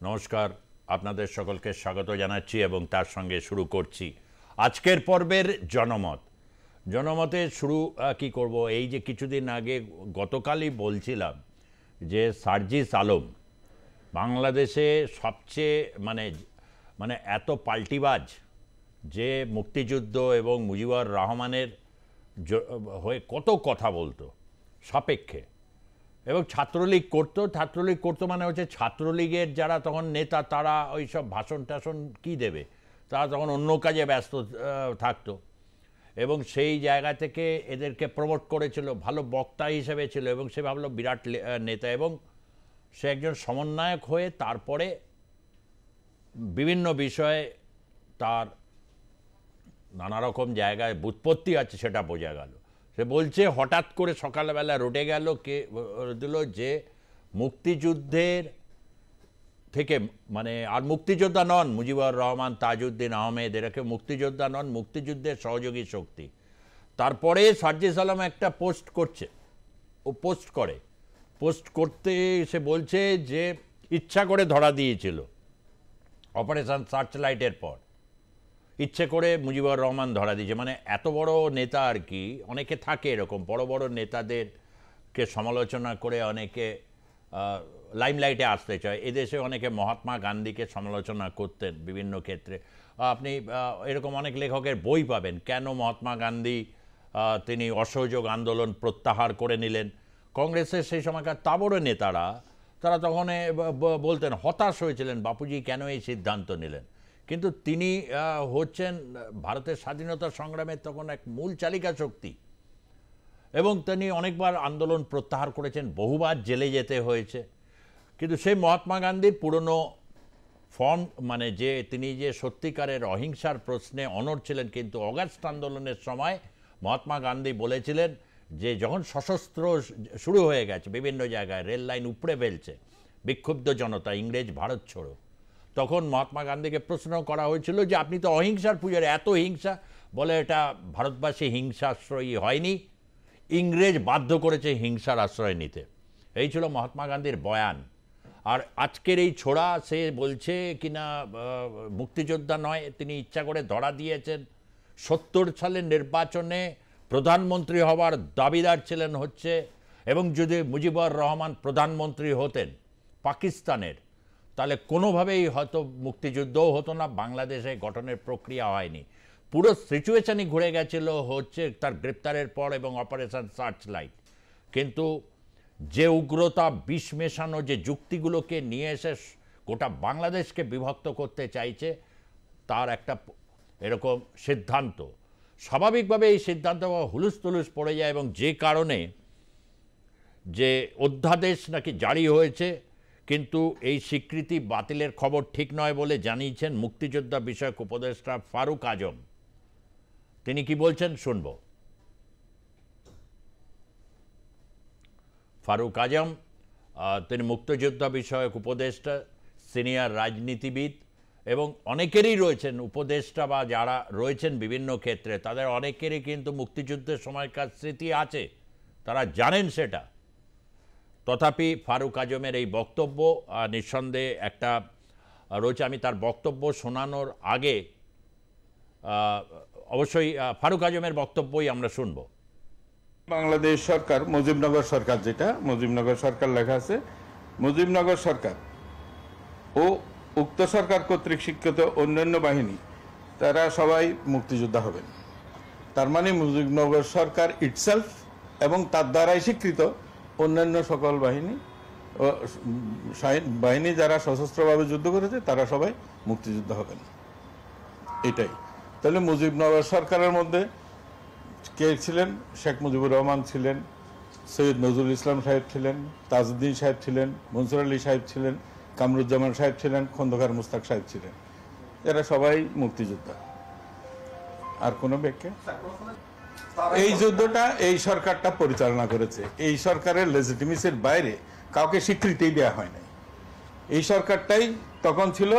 নমস্কার, আপনাদের সকলকে স্বাগত জানাচ্ছি এবং তার সঙ্গে শুরু করছি আজকের পর্বের জনমত। জনমতে শুরু কি করব, এই যে কিছুদিন আগে গতকালই বলছিলাম যে সার্জিস আলম বাংলাদেশে সবচেয়ে মানে এত পাল্টিবাজ, যে মুক্তিযুদ্ধ এবং মুজিবুর রহমানের হয়ে কত কথা বলতো সাপেক্ষে, এবং ছাত্রলীগ করতো মানে হচ্ছে ছাত্রলীগের যারা তখন নেতা তারা ওই সব ভাষণ টাষণ কী দেবে, তারা তখন অন্য কাজে ব্যস্ত থাকতো এবং সেই জায়গা থেকে এদেরকে প্রমোট করেছিল, ভালো বক্তা হিসেবে ছিল এবং সে ভাবলো বিরাট নেতা, এবং সে একজন সমন্বয়ক হয়ে তারপরে বিভিন্ন বিষয়ে তার নানা রকম জায়গায় ব্যুৎপত্তি আছে সেটা বোঝা গেল। সে বলছে হঠাৎ করে সকালবেলা রটে গেল কে দিল যে মুক্তিযুদ্ধের থেকে মানে আর মুক্তিযোদ্ধা নন মুজিবুর রহমান, তাজউদ্দিন আহমেদ, এরাকে মুক্তিযোদ্ধা নন, মুক্তিযুদ্ধের সহযোগী শক্তি। তারপরে সার্জিস আলম একটা পোস্ট করতে সে বলছে যে ইচ্ছা করে ধরা দিয়েছিল অপারেশন সার্চলাইটের পর, ইচ্ছে করে মুজিবুর রহমান ধরা দিয়েছে। মানে এত বড় নেতা আর কি, অনেকে থাকে এরকম বড় বড় নেতাদেরকে সমালোচনা করে অনেকে লাইমলাইটে আসতে চায়। এদেশে অনেকে মহাত্মা গান্ধীকে সমালোচনা করতেন বিভিন্ন ক্ষেত্রে। আপনি এরকম অনেক লেখকের বই পাবেন, কেন মহাত্মা গান্ধী তিনি অসহযোগ আন্দোলন প্রত্যাহার করে নিলেন। কংগ্রেসের সেই সময়কার তাবড় নেতারা তারা তখন বলতেন, হতাশ হয়েছিলেন বাপুজি কেন এই সিদ্ধান্ত নিলেন, কিন্তু তিনি হচ্ছেন ভারতের স্বাধীনতা সংগ্রামের তখন এক মূল চালিকা শক্তি এবং তিনি অনেকবার আন্দোলন প্রত্যাহার করেছেন, বহুবার জেলে যেতে হয়েছে। কিন্তু সেই মহাত্মা গান্ধীর পুরনো ফর্ম মানে যে তিনি যে সত্যিকারের অহিংসার প্রশ্নে অনড় ছিলেন, কিন্তু অগাস্ট আন্দোলনের সময় মহাত্মা গান্ধী বলেছিলেন যে যখন সশস্ত্র শুরু হয়ে গেছে বিভিন্ন জায়গায়, রেল লাইন উপড়ে ফেলছে বিক্ষুব্ধ জনতা, ইংরেজ ভারত ছোড়ো, তখন মহাত্মা গান্ধীকে প্রশ্ন করা হয়েছিল যে আপনি তো অহিংসার পূজারী, এত হিংসা, বলে এটা ভারতবাসী হিংসাশ্রয়ী হয়নি, ইংরেজ বাধ্য করেছে হিংসার আশ্রয় নিতে। এই ছিল মহাত্মা গান্ধীর বয়ান। আর আজকের এই ছোড়া সে বলছে কিনা মুক্তিযোদ্ধা নয়, তিনি ইচ্ছা করে ধরা দিয়েছেন। 70 সালের নির্বাচনে প্রধানমন্ত্রী হওয়ার দাবিদার ছিলেন হচ্ছে, এবং যদি মুজিবুর রহমান প্রধানমন্ত্রী হতেন পাকিস্তানের, তাহলে কোনোভাবেই হয়তো মুক্তিযুদ্ধও হতো না, বাংলাদেশে গঠনের প্রক্রিয়া হয়নি। পুরো সিচুয়েশনই ঘুরে গেছিল হচ্ছে তার গ্রেপ্তারের পর এবং অপারেশন সার্চলাইট। কিন্তু যে উগ্রতা, বিষ মেশানো যে যুক্তিগুলোকে নিয়ে এসে গোটা বাংলাদেশকে বিভক্ত করতে চাইছে, তার একটা এরকম সিদ্ধান্ত, স্বাভাবিকভাবে এই সিদ্ধান্ত হুলুস তুলুস পড়ে যায়, এবং যে কারণে যে অধ্যাদেশ নাকি জারি হয়েছে, কিন্তু এই স্বীকৃতি বাতিলের খবর ঠিক নয় বলে জানিয়েছেন মুক্তিযোদ্ধা বিষয়ক উপদেষ্টা ফারুক আজম। তিনি কি বলছেন শুনব। ফারুক আজম তিনি মুক্তিযোদ্ধা বিষয়ক উপদেষ্টা, সিনিয়র রাজনীতিবিদ, এবং অনেকেরই রয়েছেন উপদেষ্টা বা যারা রয়েছেন বিভিন্ন ক্ষেত্রে, তাদের অনেকেরই কিন্তু মুক্তিযুদ্ধের সময়কার স্মৃতি আছে, তারা জানেন সেটা। তথাপি ফারুক আজমের এই বক্তব্য নিঃসন্দেহে একটা রয়েছে। আমি তার বক্তব্য শোনানোর আগে অবশ্যই ফারুক আজমের বক্তব্যই আমরা শুনব। বাংলাদেশ সরকার, মুজিবনগর সরকার, যেটা মুজিবনগর সরকার লেখা আছে, মুজিবনগর সরকার ও উক্ত সরকার কর্তৃক স্বীকৃত অন্যান্য বাহিনী তারা সবাই মুক্তিযোদ্ধা হবেন। তার মানে মুজিবনগর সরকার ইটসেলফ এবং তার দ্বারাই স্বীকৃত অন্যান্য সকল বাহিনী যারা সশস্ত্রভাবে যুদ্ধ করেছে তারা সবাই মুক্তিযোদ্ধা হবেন, এটাই। তাহলে মুজিবনগর সরকারের মধ্যে কে ছিলেন? শেখ মুজিবুর রহমান ছিলেন, সৈয়দ নজরুল ইসলাম সাহেব ছিলেন, তাজউদ্দিন সাহেব ছিলেন, মনসুর আলী সাহেব ছিলেন, কামরুজ্জামান সাহেব ছিলেন, খন্দকার মুস্তাক সাহেব ছিলেন, এরা সবাই মুক্তিযোদ্ধা। আর কোনো ব্যাখ্যা? এই যুদ্ধটা এই সরকারটা পরিচালনা করেছে, এই সরকারের লেজিটিমেসির বাইরে কাউকে স্বীকৃতি দেওয়া হয় নাই। এই সরকারটাই তখন ছিল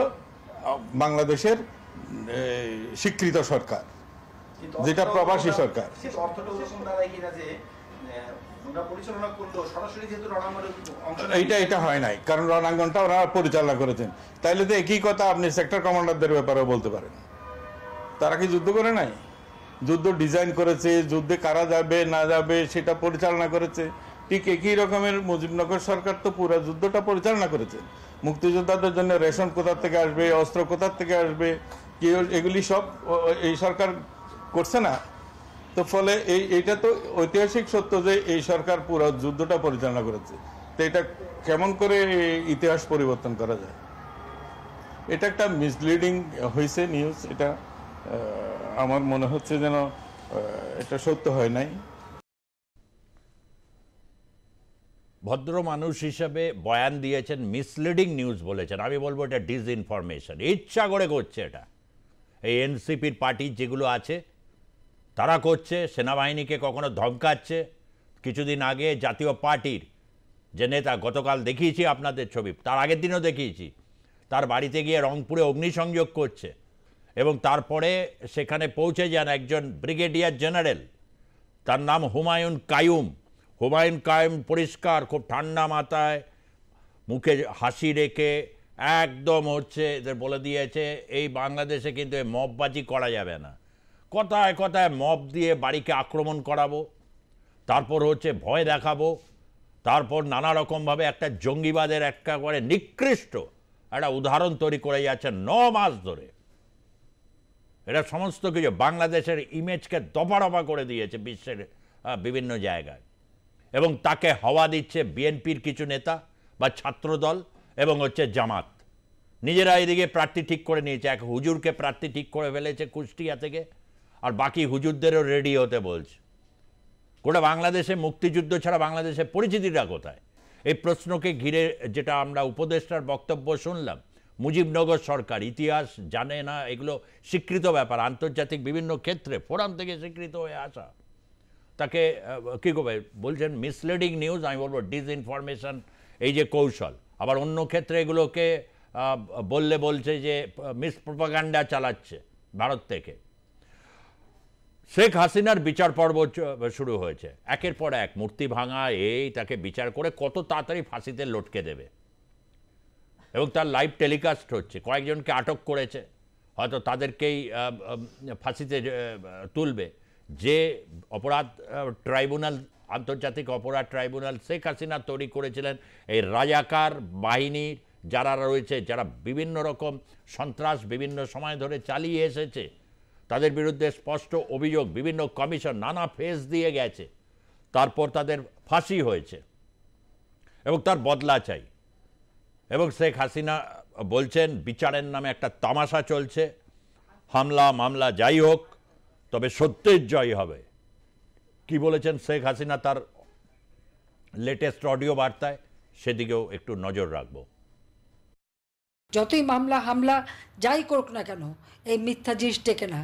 বাংলাদেশের স্বীকৃত সরকার, যেটা প্রবাসী সরকার। ওরা পরিচালনা করলো সরাসরি যেহেতু রণাঙ্গনে অংশ এটা হয় নাই, কারণ রণাঙ্গনটা ওরা পরিচালনা করেছেন। তাইলে তো একই কথা আপনি সেক্টর কমান্ডারদের ব্যাপারেও বলতে পারেন। তারা কি যুদ্ধ করে নাই? যুদ্ধ ডিজাইন করেছে, যুদ্ধে কারা যাবে না যাবে সেটা পরিচালনা করেছে। ঠিক একই রকমের মুজিবনগর সরকার তো পুরো যুদ্ধটা পরিচালনা করেছে। মুক্তিযোদ্ধাদের জন্য রেশন কোথা থেকে আসবে, অস্ত্র কোথা থেকে আসবে, কি এগুলি সব এই সরকার করছে না। তো ফলে এইটা তো ঐতিহাসিক সত্য যে এই সরকার পুরো যুদ্ধটা পরিচালনা করেছে। তো এটা কেমন করে ইতিহাস পরিবর্তন করা যায়? এটা একটা মিসলিডিং হয়েছে নিউজ। এটা আমার মনে হচ্ছে যেন এটা সত্য হয় নাই। ভদ্র মানুষ হিসেবে বয়ান দিয়েছেন, মিসলিডিং নিউজ বলেছেন। আমি বলবো এটা ডিসইনফরমেশন, ইচ্ছা করে করছে এটা। এই এনসিপির পার্টি যেগুলো আছে তারা করছে, সেনাবাহিনীকে কখনো ধমকাচ্ছে। কিছুদিন আগে জাতীয় পার্টির যে নেতা, গতকাল দেখিয়েছি আপনাদের ছবি, তার আগের দিনও দেখিয়েছি, তার বাড়িতে গিয়ে রংপুরে অগ্নিসংযোগ করছে এবং তারপরে সেখানে পৌঁছে যান একজন ব্রিগেডিয়ার জেনারেল, তার নাম হুমায়ুন কাইয়ুম। হুমায়ুন কাইয়ুম পরিষ্কার, খুব ঠান্ডা মাথায়, মুখে হাসি রেখে একদম এদের বলে দিয়েছে এই বাংলাদেশে কিন্তু মববাজি করা যাবে না। কথায় কথায় মব দিয়ে বাড়িকে আক্রমণ করাবো, তারপর ভয় দেখাবো, তারপর নানা রকমভাবে একটা জঙ্গিবাদের একেবারে নিকৃষ্ট একটা উদাহরণ তৈরি করে যাচ্ছে 9 মাস ধরে। এটা সমস্ত কিছু বাংলাদেশের ইমেজকে দফারফা করে দিয়েছে বিশ্বের বিভিন্ন জায়গায়। এবং তাকে হাওয়া দিচ্ছে বিএনপির কিছু নেতা বা ছাত্রদল এবং জামাত। নিজেরা এদিকে প্রার্থী ঠিক করে নিয়েছে, এক হুজুরকে প্রার্থী ঠিক করে ফেলেছে কুষ্টিয়া থেকে, আর বাকি হুজুরদেরও রেডি হতে বলছে। গোটা বাংলাদেশে মুক্তিযুদ্ধ ছাড়া বাংলাদেশের পরিচিতিটা কোথায়? এই প্রশ্নকে ঘিরে যেটা আমরা উপদেষ্টার বক্তব্য শুনলাম, মুজিবনগর সরকার ইতিহাস জানে না, এগুলো স্বীকৃত ব্যাপার, আন্তর্জাতিক বিভিন্ন ক্ষেত্রে ফোরাম থেকে স্বীকৃত হয়ে আসা। তাকে কী করবে বলছেন মিসলিডিং নিউজ, আমি বলবো ডিসইনফরমেশন, এই যে কৌশল। আবার অন্য ক্ষেত্রে এগুলোকে বলছে যে মিসপ্রোপাগান্ডা চালাচ্ছে ভারত থেকে। শেখ হাসিনার বিচার পর্ব শুরু হয়েছে, একের পর এক মূর্তি ভাঙা, তাকে বিচার করে কত তাড়াতাড়ি ফাঁসিতে লটকে দেবে, এবং তার লাইভ টেলিকাস্ট হচ্ছে। কয়েকজনকে আটক করেছে, হয়তো তাদেরকেই ফাঁসিতে তুলবে। যে অপরাধ ট্রাইব্যুনাল, আন্তর্জাতিক অপরাধ ট্রাইব্যুনাল শেখ হাসিনা তৈরি করেছিলেন, এই রাজাকার বাহিনীর যারা রয়েছে, যারা বিভিন্ন রকম সন্ত্রাস বিভিন্ন সময় ধরে চালিয়ে এসেছে, তাদের বিরুদ্ধে স্পষ্ট অভিযোগ, বিভিন্ন কমিশন নানা ফেজ দিয়ে গেছে, তারপর তাদের ফাঁসি হয়েছে এবং তার বদলা চাই। এবং শেখ হাসিনা বলছেন বিচারের নামে একটা তামাশা চলছে, হামলা মামলা যাই হোক, তবে সত্যের জয় হবে। কি বলেছেন শেখ হাসিনা তার লেটেস্ট অডিও বার্তায়, সেদিকেও একটু নজর রাখবো। যতই মামলা হামলা যাই করুক না কেন, এই মিথ্যা জিনিস টেকে না,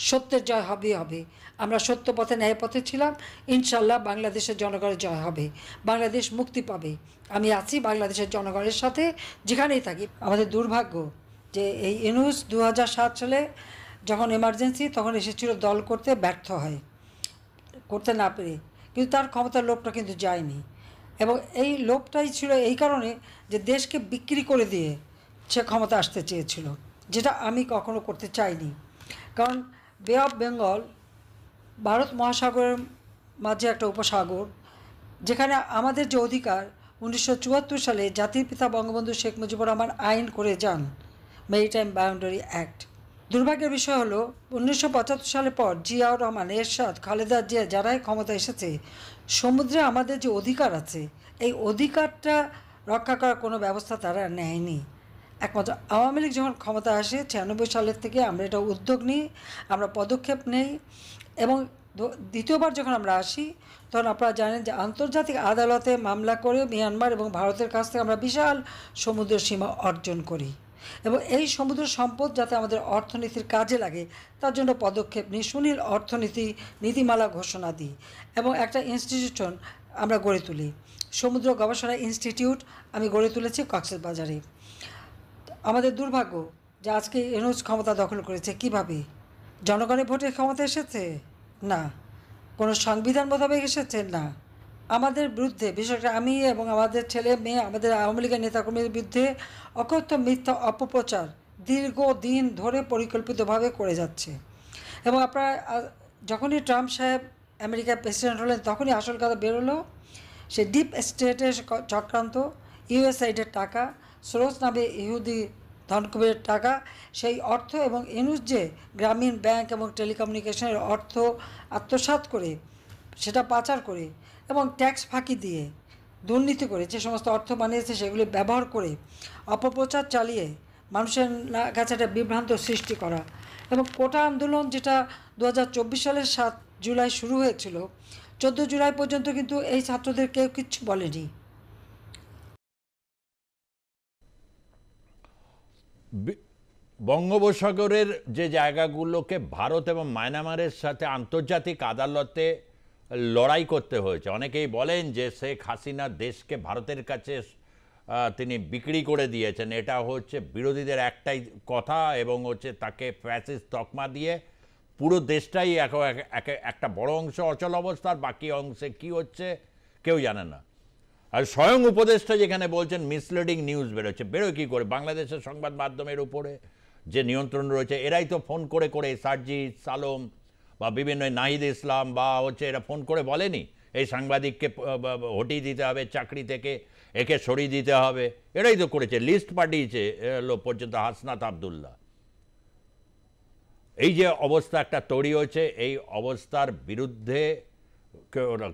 সত্যের জয় হবেই হবে। আমরা সত্য পথে ন্যায় পথে ছিলাম, ইনশাল্লাহ বাংলাদেশের জনগণের জয় হবে, বাংলাদেশ মুক্তি পাবে। আমি আছি বাংলাদেশের জনগণের সাথে যেখানেই থাকি। আমাদের দুর্ভাগ্য যে এই ইউনূস 2007 সালে যখন এমার্জেন্সি, তখন এসেছিল দল করতে, ব্যর্থ হয়, করতে না পেরে। কিন্তু তার ক্ষমতার লোভটা কিন্তু যায়নি, এবং এই লোভটাই ছিল এই কারণে যে দেশকে বিক্রি করে দিয়ে সে ক্ষমতা আসতে চেয়েছিল, যেটা আমি কখনো করতে চাইনি। কারণ বে অফ বেঙ্গল ভারত মহাসাগরের মাঝে একটা উপসাগর, যেখানে আমাদের যে অধিকার 1974 সালে জাতির পিতা বঙ্গবন্ধু শেখ মুজিবুর রহমান আইন করে যান, মেরিটাইম বাউন্ডারি অ্যাক্ট। দুর্ভাগ্যের বিষয় হলো 1975 সালের পর জিয়াউর রহমান, এরশাদ, খালেদা জিয়া যারাই ক্ষমতা এসেছে, সমুদ্রে আমাদের যে অধিকার আছে, এই অধিকারটা রক্ষা করার কোনো ব্যবস্থা তারা নেয়নি। একমাত্র আওয়ামী লীগ যখন ক্ষমতা আসে 96 সালের থেকে আমরা এটা উদ্যোগ নিই, আমরা পদক্ষেপ নেই, এবং দ্বিতীয়বার যখন আমরা আসি তখন আপনারা জানেন যে আন্তর্জাতিক আদালতে মামলা করে মিয়ানমার এবং ভারতের কাছ থেকে আমরা বিশাল সমুদ্র সীমা অর্জন করি, এবং এই সমুদ্র সম্পদ যাতে আমাদের অর্থনীতির কাজে লাগে তার জন্য পদক্ষেপ নিই, সুনীল অর্থনীতি নীতিমালা ঘোষণা দিই, এবং একটা ইনস্টিটিউশন আমরা গড়ে তুলি, সমুদ্র গবেষণা ইনস্টিটিউট আমি গড়ে তুলেছি কক্সবাজারে। আমাদের দুর্ভাগ্য যে আজকে ইউনূস ক্ষমতা দখল করেছে। কিভাবে? জনগণের ভোটে ক্ষমতা এসেছে? না। কোনো সংবিধান মোতাবেক এসেছে? না। আমাদের বিরুদ্ধে, বিশেষ করে আমি এবং আমাদের ছেলে মেয়ে, আমাদের আওয়ামী লীগের নেতাকর্মীদের বিরুদ্ধে অকথ্য মিথ্যা অপপ্রচার দীর্ঘদিন ধরে পরিকল্পিতভাবে করে যাচ্ছে। এবং আপনারা যখনই ট্রাম্প সাহেব আমেরিকার প্রেসিডেন্ট হলেন তখনই আসল কথা বেরোলো, সে ডিপ স্টেটের চক্রান্ত, ইউএসআইডের টাকা, সোরস নামে ইহুদি ধনকুবের টাকা, সেই অর্থ এবং ইউনুস যে গ্রামীণ ব্যাংক এবং টেলিকমিউনিকেশনের অর্থ আত্মসাৎ করে, সেটা পাচার করে এবং ট্যাক্স ফাঁকি দিয়ে দুর্নীতি করে যে সমস্ত অর্থ বানিয়েছে সেগুলি ব্যবহার করে অপপ্রচার চালিয়ে মানুষের কাছে একটা বিভ্রান্ত সৃষ্টি করা। এবং কোটা আন্দোলন যেটা 2024 সালের 7 জুলাই শুরু হয়েছিল, 14 জুলাই পর্যন্ত কিন্তু এই ছাত্রদের কেউ কিচ্ছু বলেনি। বঙ্গোপসাগরের যে জায়গাগুলোকে ভারত এবং মায়ানমারের সাথে আন্তর্জাতিক আদালতে লড়াই করতে হয়েছে, অনেকেই বলেন যে শেখ হাসিনা দেশকে ভারতের কাছে তিনি বিক্রি করে দিয়েছেন। এটা হচ্ছে বিরোধীদের একটাই কথা, এবং হচ্ছে তাকে ফ্যাসিস্ট তকমা দিয়ে পুরো দেশটাই একটা বড় অংশ অচল অবস্থার, বাকি অংশে কি হচ্ছে কেউ জানে না। আর স্বয়ং উপদেষ্টা যেখানে বলছেন মিসলিডিং নিউজ বেরোচ্ছে, বেরোয় কী করে? বাংলাদেশের সংবাদ মাধ্যমের উপরে যে নিয়ন্ত্রণ রয়েছে এরাই তো ফোন করে করে, সার্জিদ সালম বা বিভিন্ন নাহিদ ইসলাম বা হচ্ছে এরা ফোন করে বলেনি এই সাংবাদিককে হটিয়ে দিতে হবে চাকরি থেকে, একে সরিয়ে দিতে হবে, এরাই তো করেছে, লিস্ট পাঠিয়েছে পর্যন্ত হাসনাত আবদুল্লাহ। এই যে অবস্থা একটা তৈরি হয়েছে, এই অবস্থার বিরুদ্ধে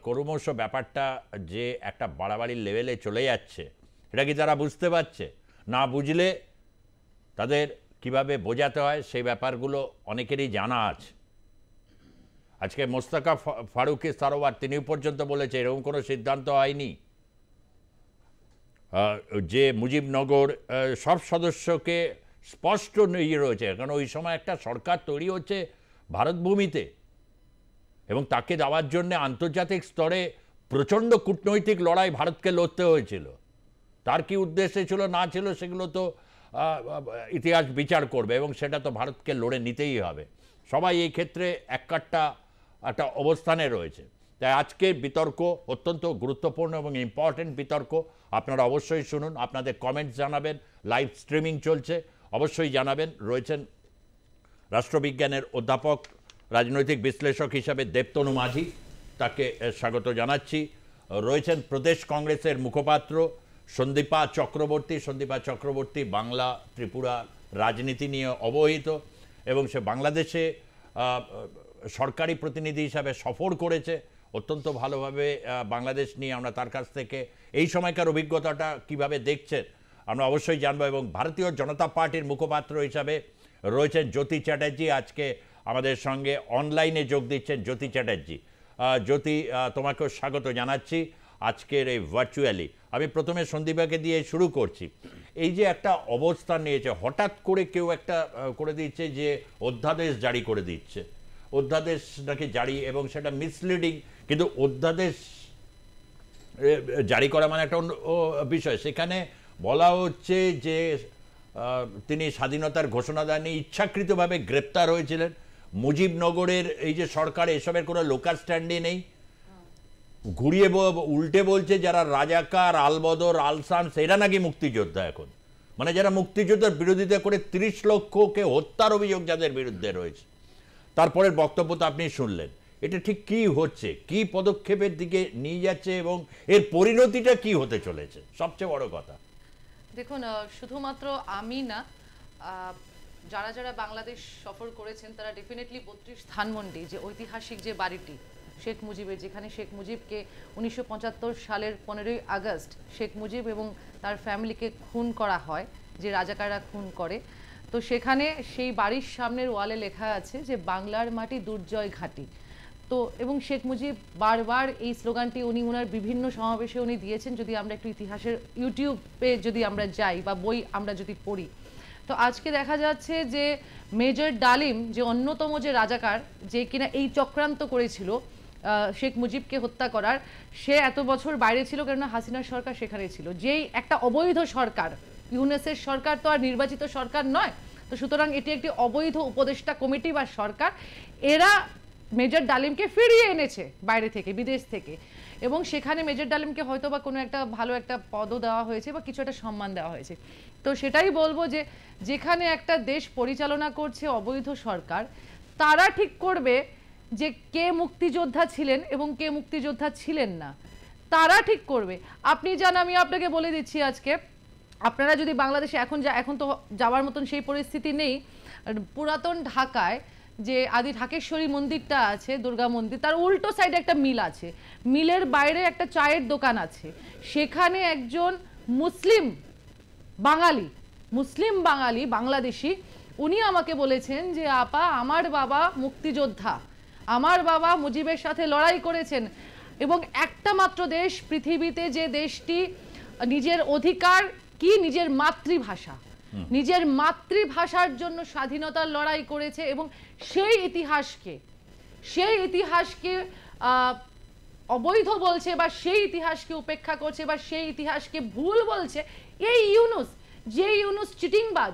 ক্রমশ ব্যাপারটা যে একটা বাড়াবাড়ির লেভেলে চলে যাচ্ছে, এটা কি তারা বুঝতে পারছে? না বুঝলে তাদের কিভাবে বোঝাতে হয় সেই ব্যাপারগুলো অনেকেরই জানা আছে। আজকে মোস্তাকা ফারুকি সারোয়ার তিনি পর্যন্ত বলেছে এরকম কোনো সিদ্ধান্ত হয়নি যে মুজিবনগর সব সদস্যকে স্পষ্ট ইয়ে রয়েছে, কারণ ওই সময় একটা সরকার তৈরি হচ্ছে ভারতভূমিতে, এবং তাকে দেওয়ার জন্য আন্তর্জাতিক স্তরে প্রচণ্ড কূটনৈতিক লড়াই ভারতকে লড়তে হয়েছিল। তার কি উদ্দেশ্যে ছিল না ছিল সেগুলো তো ইতিহাস বিচার করবে, এবং সেটা তো ভারতকে লড়ে নিতেই হবে। সবাই এই ক্ষেত্রে একটা অবস্থানে রয়েছে। তাই আজকের বিতর্ক অত্যন্ত গুরুত্বপূর্ণ এবং ইম্পর্টেন্ট বিতর্ক। আপনারা অবশ্যই শুনুন, আপনাদের কমেন্টস জানাবেন, লাইভ স্ট্রিমিং চলছে, অবশ্যই জানাবেন। রয়েছেন রাষ্ট্রবিজ্ঞানের অধ্যাপক, রাজনৈতিক বিশ্লেষক হিসাবে দেবতনু মাঝি, তাকে স্বাগত জানাচ্ছি। রয়েছেন প্রদেশ কংগ্রেসের মুখপাত্র সন্দীপা চক্রবর্তী। সন্দীপা চক্রবর্তী বাংলা ত্রিপুরা রাজনীতি নিয়ে অবহিত, এবং সে বাংলাদেশে সরকারি প্রতিনিধি হিসাবে সফর করেছে অত্যন্ত ভালোভাবে। বাংলাদেশ নিয়ে আমরা তার কাছ থেকে এই সময়কার অভিজ্ঞতাটা কিভাবে দেখছেন আমরা অবশ্যই জানবো। এবং ভারতীয় জনতা পার্টির মুখপাত্র হিসাবে রয়েছেন জ্যোতি চ্যাটার্জি, আজকে আমাদের সঙ্গে অনলাইনে যোগ দিচ্ছেন জ্যোতি চ্যাটার্জি। জ্যোতি, তোমাকেও স্বাগত জানাচ্ছি আজকের এই ভার্চুয়ালি। আমি প্রথমে সন্দীপাকে দিয়ে শুরু করছি। এই যে একটা অবস্থান নিয়েছে, হঠাৎ করে কেউ একটা করে দিচ্ছে যে অধ্যাদেশ জারি করে দিচ্ছে, অধ্যাদেশ নাকি জারি, এবং সেটা মিসলিডিং, কিন্তু অধ্যাদেশ জারি করা মানে একটা বিষয়। সেখানে বলা হচ্ছে যে তিনি স্বাধীনতার ঘোষণা দেননি, ইচ্ছাকৃতভাবে গ্রেপ্তার হয়েছিলেন। মুজিবনগরের এই যে সরকার, এসবের কোনো লোকাল স্ট্যান্ডই নেই। ঘুরিয়ে উল্টে বলছে যারা রাজাকার, আলবদর, আলসামস এরা নাকি মুক্তিযোদ্ধা এখন, মানে যারা মুক্তিযোদ্ধার বিরোধিতা করে 30 লক্ষকে হত্যার অভিযোগ যাদের বিরুদ্ধে রয়েছে। তারপরের বক্তব্য তো আপনি শুনলেন। এটা ঠিক কি হচ্ছে, কি পদক্ষেপের দিকে নিয়ে যাচ্ছে, এবং এর পরিণতিটা কি হতে চলেছে, সবচেয়ে বড় কথা? দেখুন, শুধুমাত্র আমি না, যারা যারা বাংলাদেশ সফর করেছেন তারা ডেফিনেটলি 32 ধানমন্ডি যে ঐতিহাসিক যে বাড়িটি শেখ মুজিবের, যেখানে শেখ মুজিবকে 1975 সালের 15ই আগস্ট শেখ মুজিব এবং তার ফ্যামিলিকে খুন করা হয়, যে রাজাকাররা খুন করে, তো সেখানে সেই বাড়ির সামনের ওয়ালে লেখা আছে যে বাংলার মাটি দুর্জয় ঘাঁটি। তো এবং শেখ মুজিব বারবার এই স্লোগানটি ওনার বিভিন্ন সমাবেশে উনি দিয়েছেন। যদি আমরা একটু ইতিহাসের ইউটিউবে যদি আমরা যাই বা বই আমরা যদি পড়ি, তো আজকে দেখা যাচ্ছে যে মেজর ডালিম যে অন্যতম যে রাজাকার, যে কিনা এই চক্রান্ত করেছিল শেখ মুজিবকে হত্যা করার, সে এত বছর বাইরে ছিল, কেননা হাসিনার সরকার সেখানে ছিল, যেই একটা অবৈধ সরকার। ইউনুসের সরকার তো আর নির্বাচিত সরকার নয়, তো সুতরাং এটি একটি অবৈধ উপদেষ্টা কমিটি বা সরকার। এরা মেজর ডালিমকে ফিরিয়ে এনেছে বাইরে থেকে, বিদেশ থেকে, এবং সেখানে মেজর ডালিমকে হয়তো বা কোনো একটা ভালো একটা পদও দেওয়া হয়েছে বা কিছু একটা সম্মান দেওয়া হয়েছে। তো সেটাই বলবো যে যেখানে একটা দেশ পরিচালনা করছে অবৈধ সরকার, তারা ঠিক করবে যে কে মুক্তিযোদ্ধা ছিলেন এবং কে মুক্তিযোদ্ধা ছিলেন না, তারা ঠিক করবে। আপনি জান, আমি আপনাকে বলে দিচ্ছি আজকে, আপনারা যদি বাংলাদেশে এখন তো যাওয়ার মতন সেই পরিস্থিতি নেই, পুরাতন ঢাকায় যে আদি ঢাকেশ্বরী মন্দিরটা আছে, দুর্গা মন্দির, তার উল্টো সাইডে একটা মিল আছে, মিলের বাইরে একটা চায়ের দোকান আছে, সেখানে একজন মুসলিম বাঙালি বাংলাদেশি, উনি আমাকে বলেছেন যে আপা আমার বাবা মুক্তিযোদ্ধা, আমার বাবা মুজিবের সাথে লড়াই করেছেন, এবং একটা মাত্র দেশ পৃথিবীতে যে দেশটি নিজের অধিকার কি নিজের মাতৃভাষার জন্য স্বাধীনতার লড়াই করেছে, এবং সেই ইতিহাসকে অবৈধ বলছে বা সেই ইতিহাসকে উপেক্ষা করছে বা সেই ইতিহাসকে ভুল বলছে এই ইউনুস, যে ইউনুস চিটিংবাজ,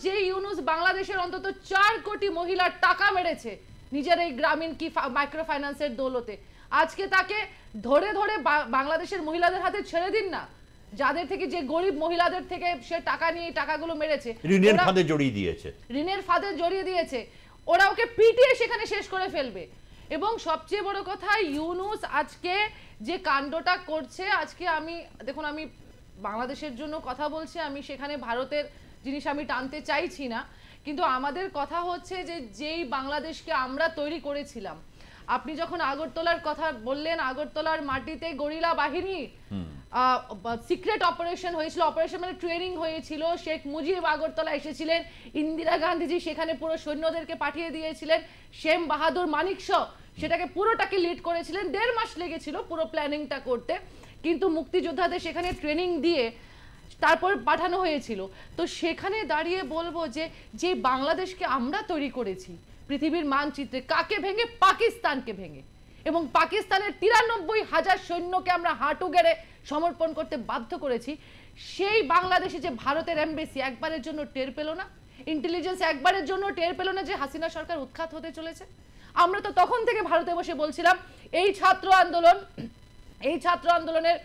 যে ইউনুস বাংলাদেশের অন্তত 4 কোটি মহিলার টাকা মেরেছে নিজের এই গ্রামীণ কি মাইক্রো ফাইন্যান্সের দৌলতে। আজকে তাকে ধরে বাংলাদেশের মহিলাদের হাতে ছেড়ে দিন না, যাদের থেকে, যে গরিব মহিলাদের থেকে সে টাকা নিয়ে টাকাগুলো মেরেছে, ঋণের ফাঁদে জড়িয়ে দিয়েছে, ওরা ওকে পিটিয়ে সেখানে শেষ করে ফেলবে। এবং সবচেয়ে বড় কথা, ইউনুস আজকে যে কাণ্ডটা করছে, আজকে আমি বাংলাদেশের জন্য কথা বলছি, আমি সেখানে ভারতের জিনিস আমি টানতে চাইছি না, কিন্তু আমাদের কথা হচ্ছে যে যেই বাংলাদেশকে আমরা তৈরি করেছিলাম, আপনি যখন আগরতলার কথা বললেন, আগরতলার মাটিতে গরিলা বাহিনী সিক্রেট অপারেশন হয়েছিল, অপারেশন মানে ট্রেনিং হয়েছিল, শেখ মুজিব আগরতলা এসেছিলেন, ইন্দিরা গান্ধীজি সেখানে পুরো সৈন্যদেরকে পাঠিয়ে দিয়েছিলেন, শেম বাহাদুর মানিক শ সেটাকে পুরোটাকে লিড করেছিলেন, 1.5 মাস লেগেছিল পুরো প্ল্যানিংটা করতে, কিন্তু মুক্তিযোদ্ধাদের সেখানে ট্রেনিং দিয়ে তারপর পাঠানো হয়েছিল। তো সেখানে দাঁড়িয়ে বলবো যে বাংলাদেশকে আমরা তৈরি করেছি পৃথিবীর মানচিত্রে, কাকে ভেঙে? পাকিস্তানকে ভেঙে, এবং পাকিস্তানের 93,000 সৈন্যকে আমরা হাঁটু গেড়ে সমর্পণ করতে বাধ্য করেছি। সেই বাংলাদেশে যে ভারতের এমবেসি একবারের জন্য টের পেল না, ইন্টেলিজেন্স একবারের জন্য টের পেল না যে হাসিনা সরকার উৎখাত হতে চলেছে। আমরা তো তখন থেকে ভারতে বসে বলছিলাম এই ছাত্র আন্দোলনের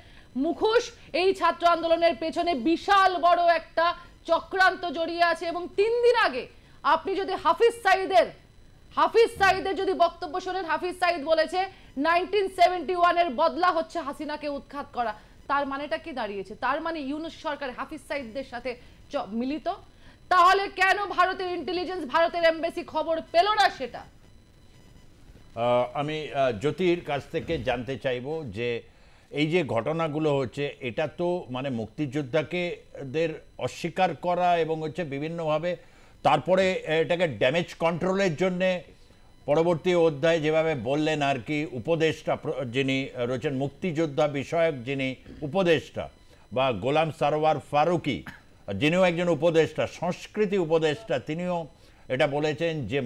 মুখোশ, এই ছাত্র আন্দোলনের পেছনে বিশাল বড় একটা চক্রান্ত জড়িয়ে আছে। এবং 3 দিন আগে আপনি যদি হাফিজ সাইদের যদি বক্তব্য শোনেন, হাফিজ সাইদ বলেছে 1971 এর বদলা হচ্ছে হাসিনাকে উৎখাত করা। তার মানেটা কি দাঁড়িয়েছে? তার মানে ইউনুস সরকার হাফিজ সাইদদের সাথে মিলিত। তাহলে কেন ভারতের ইন্টেলিজেন্স, ভারতের এমবেসি খবর পেল না সেটা? আমি জ্যোতির কাছ থেকে জানতে চাইব যে এই যে ঘটনাগুলো হচ্ছে, এটা তো মানে মুক্তিযোদ্ধাকে অস্বীকার করা এবং হচ্ছে বিভিন্নভাবে তারপরে এটাকে ড্যামেজ কন্ট্রোলের জন্যে পরবর্তী অধ্যায়ে যেভাবে বললেন আর কি, উপদেষ্টা যিনি রয়েছেন মুক্তিযোদ্ধা বিষয়ক যিনি উপদেষ্টা, বা গোলাম সারোয়ার ফারুকি যিনিও একজন উপদেষ্টা, সংস্কৃতি উপদেষ্টা, তিনিও এটা বলেছেন যে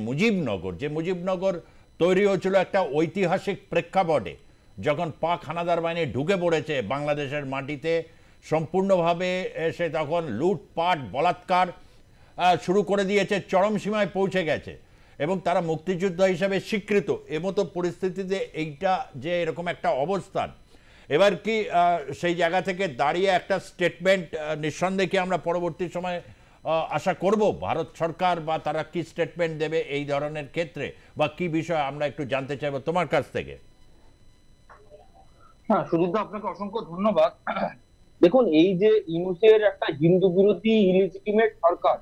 মুজিবনগর তৈরি হয়েছিল একটা ঐতিহাসিক প্রেক্ষাপটে, যখন পাক হানাদার বাহিনী ঢুকে পড়েছে বাংলাদেশের মাটিতে সম্পূর্ণভাবে, সে তখন লুটপাট বলাৎকার শুরু করে দিয়েছে, চরম সীমায় পৌঁছে গেছে এবং তারা মুক্তিযোদ্ধা হিসাবে স্বীকৃত। এমতো পরিস্থিতিতে এইটা যে এরকম একটা অবস্থান, এবার কি সেই জায়গা থেকে দাঁড়িয়ে একটা স্টেটমেন্ট নিঃসন্দেহে কি আমরা পরবর্তী সময়ে আশা করব ভারত সরকার, বা তারা কি স্টেটমেন্ট দেবে এই ধরনের ক্ষেত্রে, বা কি বিষয় আমরা একটু জানতে চাইবো তোমার কাছ থেকে। হ্যাঁ, সুদীপ্ত, আপনাকে অসংখ্য ধন্যবাদ। দেখুন, এই যে ইউনুসের একটা হিন্দু বিরোধী ইলিজিটিমেট সরকার,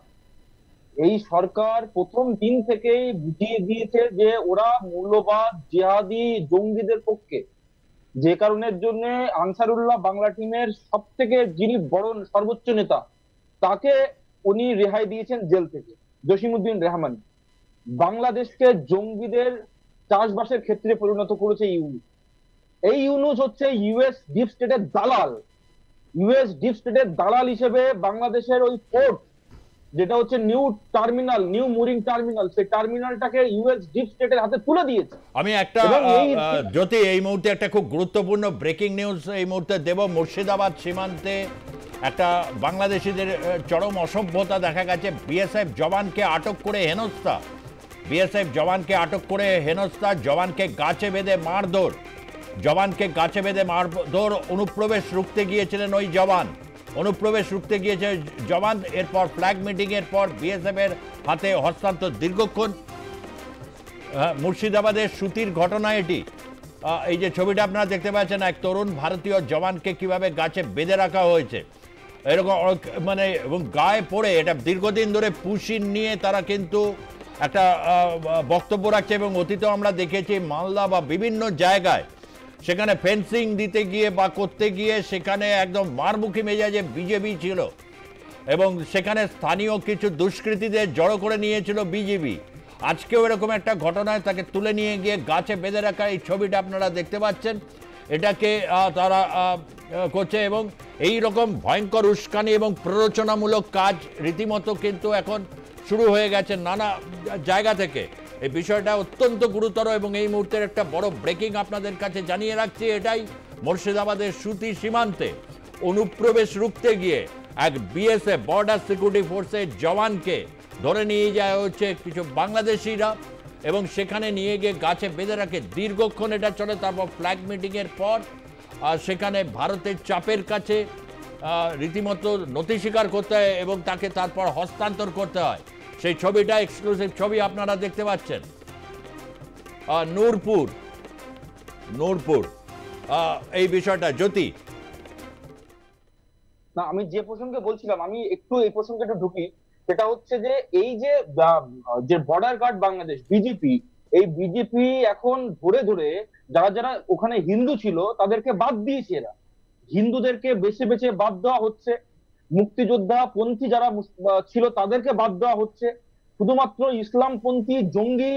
এই সরকার প্রথম দিন থেকেই বুঝিয়ে দিয়েছে যে ওরা মৌলবাদ জিহাদি জঙ্গিদের পক্ষে, যে কারণের জন্য আনসারুল্লাহ বাংলা টিমের সব থেকে যিনি বড় সর্বোচ্চ নেতা, তাকে উনি রেহাই দিয়েছেন জেল থেকে, জসিমউদ্দিন রেহমান। বাংলাদেশকে জঙ্গিদের চাষবাসের ক্ষেত্রে পরিণত করেছে ইউনুস। এই ইউনুস হচ্ছে ইউএস ডিপ স্টেটের দালাল। ইউএস ডিপ স্টেটের দালাল হিসেবে বাংলাদেশের ওই পোর্ট, যেটা হচ্ছে নিউ মুরিং টার্মিনাল, সেই টার্মিনালটাকে ইউএস ডিপ স্টেটের হাতে তুলে দিয়েছে। আমি একটা জ্যোতি, এই মুহূর্তে একটা খুব গুরুত্বপূর্ণ ব্রেকিং নিউজ এই মুহূর্তে দেব। মুর্শিদাবাদ সীমান্তে একটা বাংলাদেশিদের চরম অসভ্যতা দেখা গেছে। বিএসএফ জওয়ানকে আটক করে হেনস্থা, জওয়ানকে গাছে বেঁধে মারধর জওয়ানকে গাছে বেঁধে মারধর, অনুপ্রবেশ রুখতে গিয়েছিলেন ওই জওয়ান, অনুপ্রবেশ রুখতে গিয়েছে জওয়ান। এরপর ফ্ল্যাগ মিটিংয়ের পর বিএসএফ এর হাতে হস্তান্তর দীর্ঘক্ষণ। মুর্শিদাবাদের সুতির ঘটনা এটি। এই যে ছবিটা আপনারা দেখতে পাচ্ছেন, এক তরুণ ভারতীয় জওয়ানকে কিভাবে গাছে বেঁধে রাখা হয়েছে এরকম মানে, এবং গায়ে পড়ে, এটা দীর্ঘদিন ধরে পুশিন নিয়ে তারা কিন্তু একটা বক্তব্য রাখছে। এবং অতীতেও আমরা দেখেছি মালদা বা বিভিন্ন জায়গায় সেখানে ফেন্সিং দিতে গিয়ে বা করতে গিয়ে সেখানে একদম মারমুখী মেজাজে বিজেপি ছিল এবং সেখানে স্থানীয় কিছু দুষ্কৃতীদের জড়ো করে নিয়েছিল বিজেপি। আজকেও এরকম একটা ঘটনায় তাকে তুলে নিয়ে গিয়ে গাছে বেঁধে রাখা এই ছবিটা আপনারা দেখতে পাচ্ছেন, এটাকে তারা করছে। এবং এই রকম ভয়ঙ্কর উস্কানি এবং প্ররোচনামূলক কাজ রীতিমতো কিন্তু এখন শুরু হয়ে গেছে নানা জায়গা থেকে। এই বিষয়টা অত্যন্ত গুরুতর এবং এই মুহূর্তের একটা বড় ব্রেকিং আপনাদের কাছে জানিয়ে রাখছি। এটাই মুর্শিদাবাদের সুতি সীমান্তে অনুপ্রবেশ রুখতে গিয়ে এক বিএসএফ বর্ডার সিকিউরিটি ফোর্সের জওয়ানকে ধরে নিয়ে যাওয়া হচ্ছে কিছু বাংলাদেশিরা এবং সেখানে নিয়ে গিয়ে গাছে বেঁধে রাখে দীর্ঘক্ষণ এটা চলে। তারপর ফ্ল্যাগ মিটিংয়ের পর সেখানে ভারতের চাপের কাছে রীতিমতো নথি স্বীকার করতে হয় এবং তাকে তারপর হস্তান্তর করতে হয়। সেই ছবিটা এক্সক্লুসিভ ছবি আপনারা দেখতে পাচ্ছেন। নূরপুর এই বিষয়টা জ্যোতি। না, আমি যে প্রসঙ্গে বলছিলাম, আমি একটু এই প্রসঙ্গে একটু ঢুকি। সেটা হচ্ছে যে এই যে যে বর্ডার গার্ড বাংলাদেশ বিজেপি, এই বিজেপি এখন ধরে ধরে যারা যারা ওখানে হিন্দু ছিল তাদেরকে বাদ দিয়েছে। এরা হিন্দুদেরকে বেছে বেছে বাদ দেওয়া হচ্ছে, মুক্তিযোদ্ধা পন্থী যারা ছিল তাদেরকে বাদ দেওয়া হচ্ছে, শুধুমাত্র ইসলামপন্থী জঙ্গি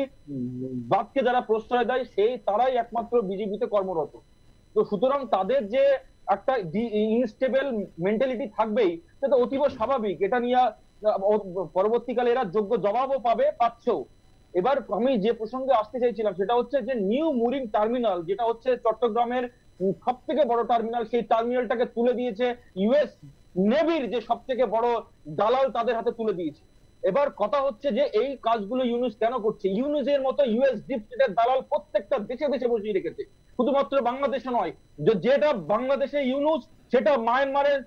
বাদকে যারা প্রশ্রয় দেয় সেই তারাই একমাত্র বিজেপিতে কর্মরত। তো সুতরাং তাদের যে একটা ইনস্টেবল মেন্টালিটি থাকবেই, সেটা অতীব স্বাভাবিক। এটা নিয়ে পরবর্তীকালে এরা যোগ্য জবাবও পাচ্ছেও। এবার আমি যে প্রসঙ্গে আসতে চাইছিলাম সেটা হচ্ছে যে নিউ মুরিং টার্মিনাল, যেটা হচ্ছে চট্টগ্রামের সব থেকে বড় টার্মিনাল, সেই টার্মিনালটাকে তুলে দিয়েছে ইউএস নেভির যে সব থেকে বড় দালাল, তাদের হাতে তুলে দিয়েছে। এবার কথা হচ্ছে যে এই কাজগুলো ইউনুস কেন করছে? ইউনুসের মতো ইউএস ডিপ স্টেটের দালাল প্রত্যেকটা দেশে দেশে বসিয়ে রেখেছে, শুধুমাত্র বাংলাদেশে নয়। যেটা বাংলাদেশে ইউনুস, সেটা মায়ানমারের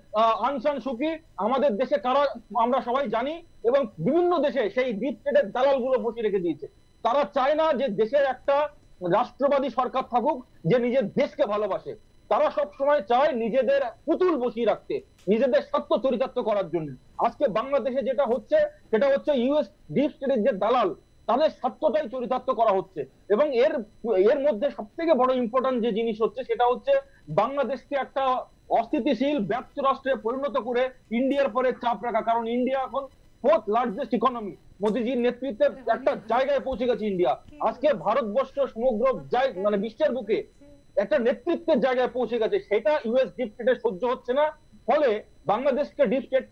আং সান সুকি, আমাদের দেশে কারা আমরা সবাই জানি, এবং বিভিন্ন দেশে সেই ডিপ স্টেটের দালালগুলো বসিয়ে রেখে দিয়েছে। তারা চায় না যে দেশের একটা রাষ্ট্রবাদী সরকার থাকুক যে নিজের দেশকে ভালোবাসে। তারা সব সময় চায় নিজেদের পুতুল বসিয়ে রাখতে, নিজেদের স্বার্থ চরিতার্থ করার জন্য। আজকে বাংলাদেশে যেটা হচ্ছে সেটা হচ্ছে ইউএস ডিপ স্টেটের যে দালাল, তাদের স্বার্থটাই চরিতার্থ করা হচ্ছে। এবং এর মধ্যে সব থেকে বড় ইম্পর্টেন্ট যে জিনিস হচ্ছে সেটা হচ্ছে বাংলাদেশকে একটা অস্থিতিশীল ব্যর্থ রাষ্ট্রে পরিণত করে ইন্ডিয়ার পরে চাপ রাখা। কারণ ইন্ডিয়া এখন ফোর্থ লার্জেস্ট ইকোনমি, মোদিজির নেতৃত্বে একটা জায়গায় পৌঁছে গেছে ইন্ডিয়া। আজকে ভারতবর্ষ সমগ্র মানে বিশ্বের বুকে একটা নেতৃত্বের জায়গায় পৌঁছে গেছে, সেটা ইউএস ডিপ স্টেটে সহ্য হচ্ছে না। ফলে বাংলাদেশকে ডিপ স্টেট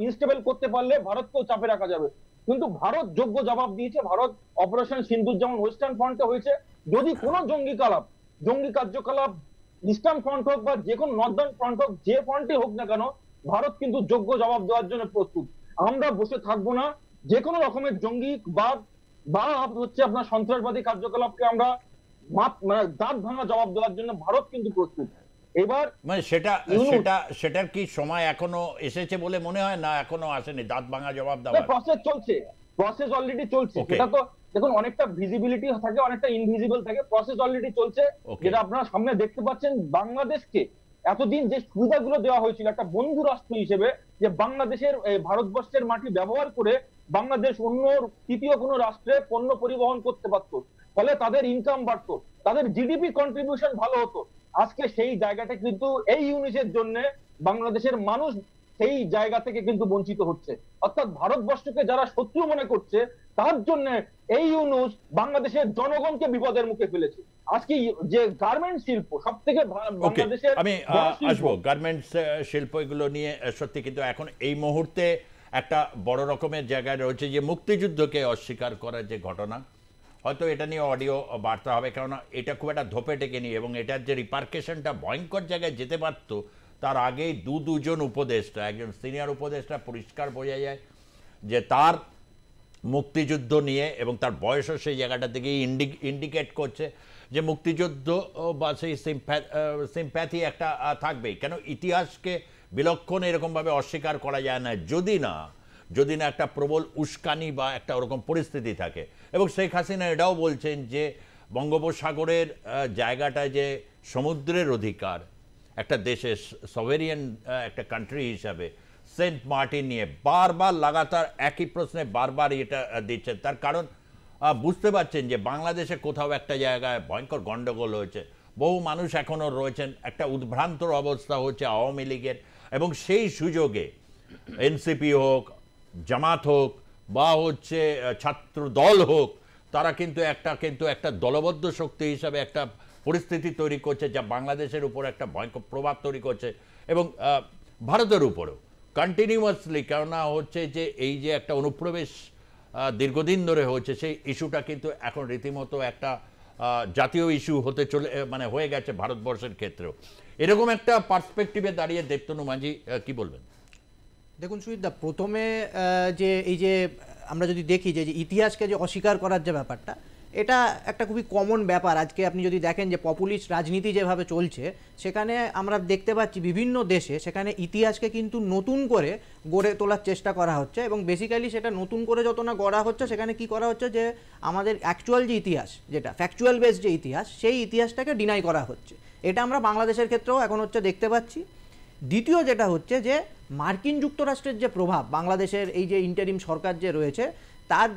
ইনস্টেবল করতে পারলে ভারতকেও চাপে রাখা যাবে। কিন্তু ভারত যোগ্য জবাব দিয়েছে। ভারত অপারেশন সিন্দুর যেমন ওয়েস্টার্ন ফ্রন্টে হয়েছে, যদি কোনো জঙ্গি কার্যকলাপ ইস্টার্ন ফ্রন্ট হোক বা যে কোনো নর্দার্ন ফ্রন্ট হোক, যে ফ্রন্টে হোক না কেন, ভারত কিন্তু যোগ্য জবাব দেওয়ার জন্য প্রস্তুত। আমরা বসে থাকবো না। যে কোনো রকমের জঙ্গিবাদ বা হচ্ছে আপনার সন্ত্রাসবাদী কার্যকলাপকে আমরা মানে দাঁত ভাঙা জবাব দেওয়ার জন্য ভারত কিন্তু প্রস্তুত। এবার মানে সেটার কি সময় এখনো এসেছে বলে মনে হয়? না, এখনো আসেনি দাঁত ভাঙা জবাব দেওয়ার? প্রসেস অলরেডি চলছে। সেটা তো দেখুন, অনেকটা ভিজিবিলিটি থাকে, অনেকটা ইনভিজিবল থাকে। প্রসেস অলরেডি চলছে, যেটা আপনারা সামনে দেখতে পাচ্ছেন। বাংলাদেশকে এতদিন যে সুবিধাগুলো দেওয়া হয়েছিল একটা বন্ধু রাষ্ট্র হিসেবে, যে বাংলাদেশের ভারতবর্ষের মাটি ব্যবহার করে বাংলাদেশ অন্য তৃতীয় কোনো রাষ্ট্রে পণ্য পরিবহন করতে পারত, ফলে তাদের ইনকাম বাড়তো, তাদের জিডিপি কন্ট্রিবিউশন ভালো হতো। আজকে সেই জায়গাটা কিন্তু এই ইউনিসের জন্য বাংলাদেশের মানুষ সেই জায়গা থেকে কিন্তু বঞ্চিত হচ্ছে। অর্থাৎ ভারতবর্ষকে যারা শত্রু মনে করছে, তার জন্য এই ইউনুস বাংলাদেশের জনগণকে বিপদের মুখে ফেলেছে। আজকে যে গার্মেন্টস শিল্প সব থেকে বাংলাদেশের, আমি আসবো গার্মেন্টস শিল্প এগুলো নিয়ে সত্যি, কিন্তু এখন এই মুহূর্তে একটা বড় রকমের জায়গায় রয়েছে যে মুক্তিযুদ্ধকে অস্বীকার করার যে ঘটনা, হয়তো এটা নিয়ে অডিও বার্তা হবে, কেননা এটা খুব একটা ধোপে টেকেনি এবং এটার যে রিপার্কেশনটা ভয়ঙ্কর জায়গায় যেতে পারতো তার আগেই দুজন উপদেষ্টা, একজন সিনিয়র উপদেষ্টা, পরিষ্কার বোঝা যায় যে তার মুক্তিযুদ্ধ নিয়ে, এবং তার বয়সও সেই জায়গাটা থেকে ইন্ডিকেট করছে যে মুক্তিযুদ্ধ বা সেই সিম্প্যাথি একটা থাকবেই। কেন ইতিহাসকে বিলক্ষণ এরকমভাবে অস্বীকার করা যায় না যদি না একটা প্রবল উস্কানি বা একটা ওরকম পরিস্থিতি থাকে। এবং শেখ হাসিনা এটাও বলছেন যে বঙ্গোপসাগরের জায়গাটায় যে সমুদ্রের অধিকার একটা দেশের সভেরিয়ান একটা কান্ট্রি হিসাবে, সেন্ট মার্টিন নিয়ে বারবার লাগাতার একই প্রশ্নে বারবার এটা দিচ্ছেন। তার কারণ বুঝতে পারছেন যে বাংলাদেশে কোথাও একটা জায়গায় ভয়ঙ্কর গণ্ডগোল হয়েছে, বহু মানুষ এখনও রয়েছেন, একটা উদ্ভ্রান্তর অবস্থা হচ্ছে আওয়ামী লীগের, এবং সেই সুযোগে এনসিপি হোক, জামাত হোক বা হচ্ছে ছাত্র দল হোক, তারা কিন্তু একটা দলবদ্ধ শক্তি হিসাবে একটা পরিস্থিতি তৈরি করছে যা বাংলাদেশের উপর একটা ভয়ঙ্কর প্রভাব তৈরি করছে, এবং ভারতের উপরেও কন্টিনিউয়াসলি। কেননা হচ্ছে যে এই যে একটা অনুপ্রবেশ দীর্ঘদিন ধরে হচ্ছে, সেই ইস্যুটা কিন্তু এখন রীতিমতো একটা জাতীয় ইস্যু হয়ে গেছে ভারতবর্ষের ক্ষেত্রেও। এরকম একটা পার্সপেক্টিভে দাঁড়িয়ে দেবতনু মাঝি কি বলবেন? দেখুন সুজিতদা, প্রথমে যে এই যে আমরা যদি দেখি যে ইতিহাসকে যে অস্বীকার করার যে ব্যাপারটা, এটা একটা খুবই কমন ব্যাপার। আজকে আপনি যদি দেখেন যে পপুলিস্ট রাজনীতি যেভাবে চলছে, সেখানে আমরা দেখতে পাচ্ছি বিভিন্ন দেশে সেখানে ইতিহাসকে কিন্তু নতুন করে গড়ে তোলার চেষ্টা করা হচ্ছে, এবং বেসিক্যালি সেটা নতুন করে যত না গড়া হচ্ছে, সেখানে কি করা হচ্ছে যে আমাদের অ্যাকচুয়াল যে ইতিহাস, যেটা ফ্যাকচুয়াল বেস যে ইতিহাস, সেই ইতিহাসটাকে ডিনাই করা হচ্ছে। এটা আমরা বাংলাদেশের ক্ষেত্রেও এখন দেখতে পাচ্ছি। দ্বিতীয় যেটা হচ্ছে যে মার্কিন যুক্তরাষ্ট্রের যে প্রভাব বাংলাদেশের এই যে ইন্টারিম সরকার যে রয়েছে, তার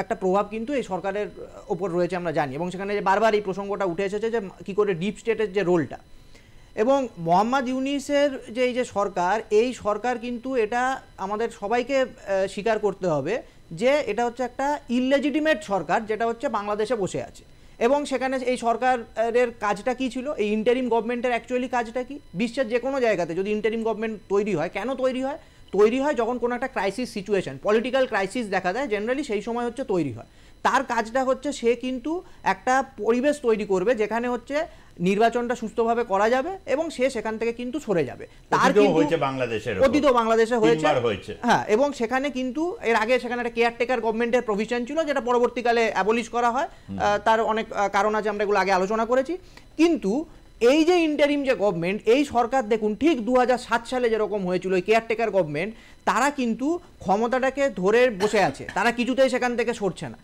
একটা প্রভাব কিন্তু এই সরকারের ওপর রয়েছে আমরা জানি, এবং সেখানে যে বারবার এই প্রসঙ্গটা উঠে এসেছে যে কী করে ডিপ স্টেটের যে রোলটা, এবং মোহাম্মদ ইউনূসের যে এই যে সরকার, এই সরকার কিন্তু এটা আমাদের সবাইকে স্বীকার করতে হবে যে এটা হচ্ছে একটা ইললেজিটিমেট সরকার, যেটা হচ্ছে বাংলাদেশে বসে আছে। এবং সেখানে এই সরকারের কাজটা কি ছিল, এই ইন্টারিম গভর্নমেন্টের অ্যাকচুয়ালি কাজটা কি? বিশ্বের যে কোনো জায়গাতে যদি ইন্টারিম গভর্নমেন্ট তৈরি হয়, কেন তৈরি হয় যখন কোনো একটা ক্রাইসিস সিচুয়েশন, পলিটিক্যাল ক্রাইসিস দেখা দেয়, জেনারেলি সেই সময় তৈরি হয়। তার কাজটা সে কিন্তু একটা পরিবেশ তৈরি করবে যেখানে নির্বাচনটা সুষ্ঠুভাবে করা যাবে, এবং সে সেখান থেকে কিন্তু সরে যাবে। তার কিন্তু অতীত বাংলাদেশে হয়েছে, হ্যাঁ, এবং সেখানে কিন্তু এর আগে সেখানে একটা কেয়ারটেকার গভর্নমেন্টের প্রভিশন ছিল, যেটা পরবর্তীকালে অ্যাবলিশ করা হয়। তার অনেক কারণ আছে, আমরা এগুলো আগে আলোচনা করেছি। কিন্তু এই যে ইন্টারিম যে গভর্নমেন্ট, এই সরকার দেখুন ঠিক 2007 সালে যেরকম হয়েছিল ওই কেয়ারটেকার গভর্নমেন্ট, তারা কিন্তু ক্ষমতাটাকে ধরে বসে আছে, তারা কিছুতেই সেখান থেকে সরছে না।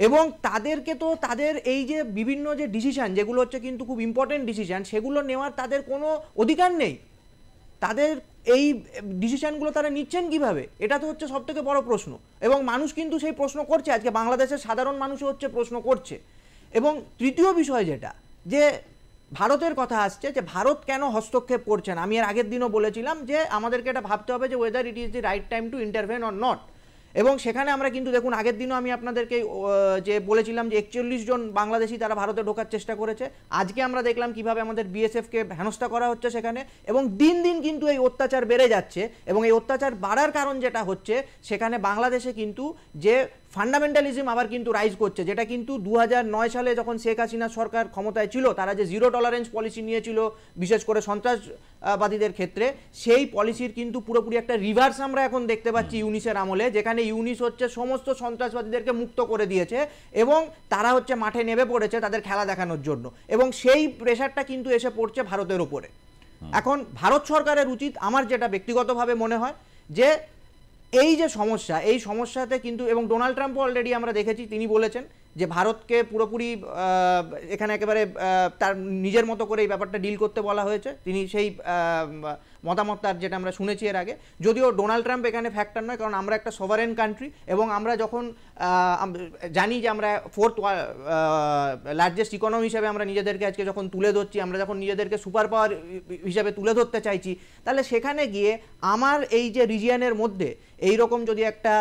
এবং তাদেরকে তাদের এই যে বিভিন্ন যে ডিসিশন, যেগুলো কিন্তু খুব ইম্পর্টেন্ট ডিসিশন, সেগুলো নেওয়ার তাদের কোনো অধিকার নেই। তাদের এই ডিসিশনগুলো তারা নিচ্ছেন কিভাবে, এটা তো সব থেকে বড় প্রশ্ন। এবং মানুষ কিন্তু সেই প্রশ্ন করছে, আজকে বাংলাদেশের সাধারণ মানুষও প্রশ্ন করছে। এবং তৃতীয় বিষয় যেটা, যে ভারতের কথা আসছে, যে ভারত কেন হস্তক্ষেপ করছে না। আমি এর আগের দিনও বলেছিলাম যে আমাদেরকে এটা ভাবতে হবে যে weather it is the right time to intervene or not. এবং সেখানে আমরা কিন্তু দেখুন, আগের দিনও আমি আপনাদেরকে যে বলেছিলাম যে 41 জন বাংলাদেশি তারা ভারতে ঢোকার চেষ্টা করেছে। আজকে আমরা দেখলাম কিভাবে আমাদের বিএসএফকে হেনস্থা করা হচ্ছে সেখানে, এবং দিন দিন কিন্তু এই অত্যাচার বেড়ে যাচ্ছে। এবং এই অত্যাচার বাড়ার কারণ যেটা হচ্ছে, সেখানে বাংলাদেশে কিন্তু যে ফান্ডামেন্টালিজম আবার কিন্তু রাইজ করছে, যেটা কিন্তু 2009 সালে যখন শেখ হাসিনা সরকার ক্ষমতায় ছিল, তারা যে জিরো টলারেন্স পলিসি নিয়েছিল বিশেষ করে সন্ত্রাসবাদীদের ক্ষেত্রে, সেই পলিসির কিন্তু পুরোপুরি একটা রিভার্স আমরা এখন দেখতে পাচ্ছি ইউনিসের আমলে, যেখানে ইউনিস সমস্ত সন্ত্রাসবাদীদেরকে মুক্ত করে দিয়েছে, এবং তারা মাঠে নেমে পড়েছে তাদের খেলা দেখানোর জন্য। এবং সেই প্রেশারটা কিন্তু এসে পড়ছে ভারতের উপরে। এখন ভারত সরকারের উচিত, আমার যেটা ব্যক্তিগতভাবে মনে হয়, যে এই যে সমস্যা, এই সমস্যাতে কিন্তু, এবং ডোনাল্ড ট্রাম্পও অলরেডি আমরা দেখেছি, তিনি বলেছেন যে ভারতকে পুরোপুরি এখানে একেবারে তার নিজের মতো করে এই ব্যাপারটা ডিল করতে বলা হয়েছে। তিনি সেই মতামত তার যেটা আমরা শুনেছি এর আগে, যদিও ডোনাল্ড ট্রাম্প এখানে ফ্যাক্টর নয়, কারণ আমরা একটা সভারেন কান্ট্রি, এবং আমরা যখন জানি যে আমরা 4th লার্জেস্ট ইকোনমি হিসেবে আমরা নিজেদেরকে আজকে যখন তুলে ধরছি, আমরা যখন নিজেদেরকে সুপার পাওয়ার হিসাবে তুলে ধরতে চাইছি, তাহলে সেখানে গিয়ে আমার এই যে রিজিয়নের মধ্যে এইরকম যদি একটা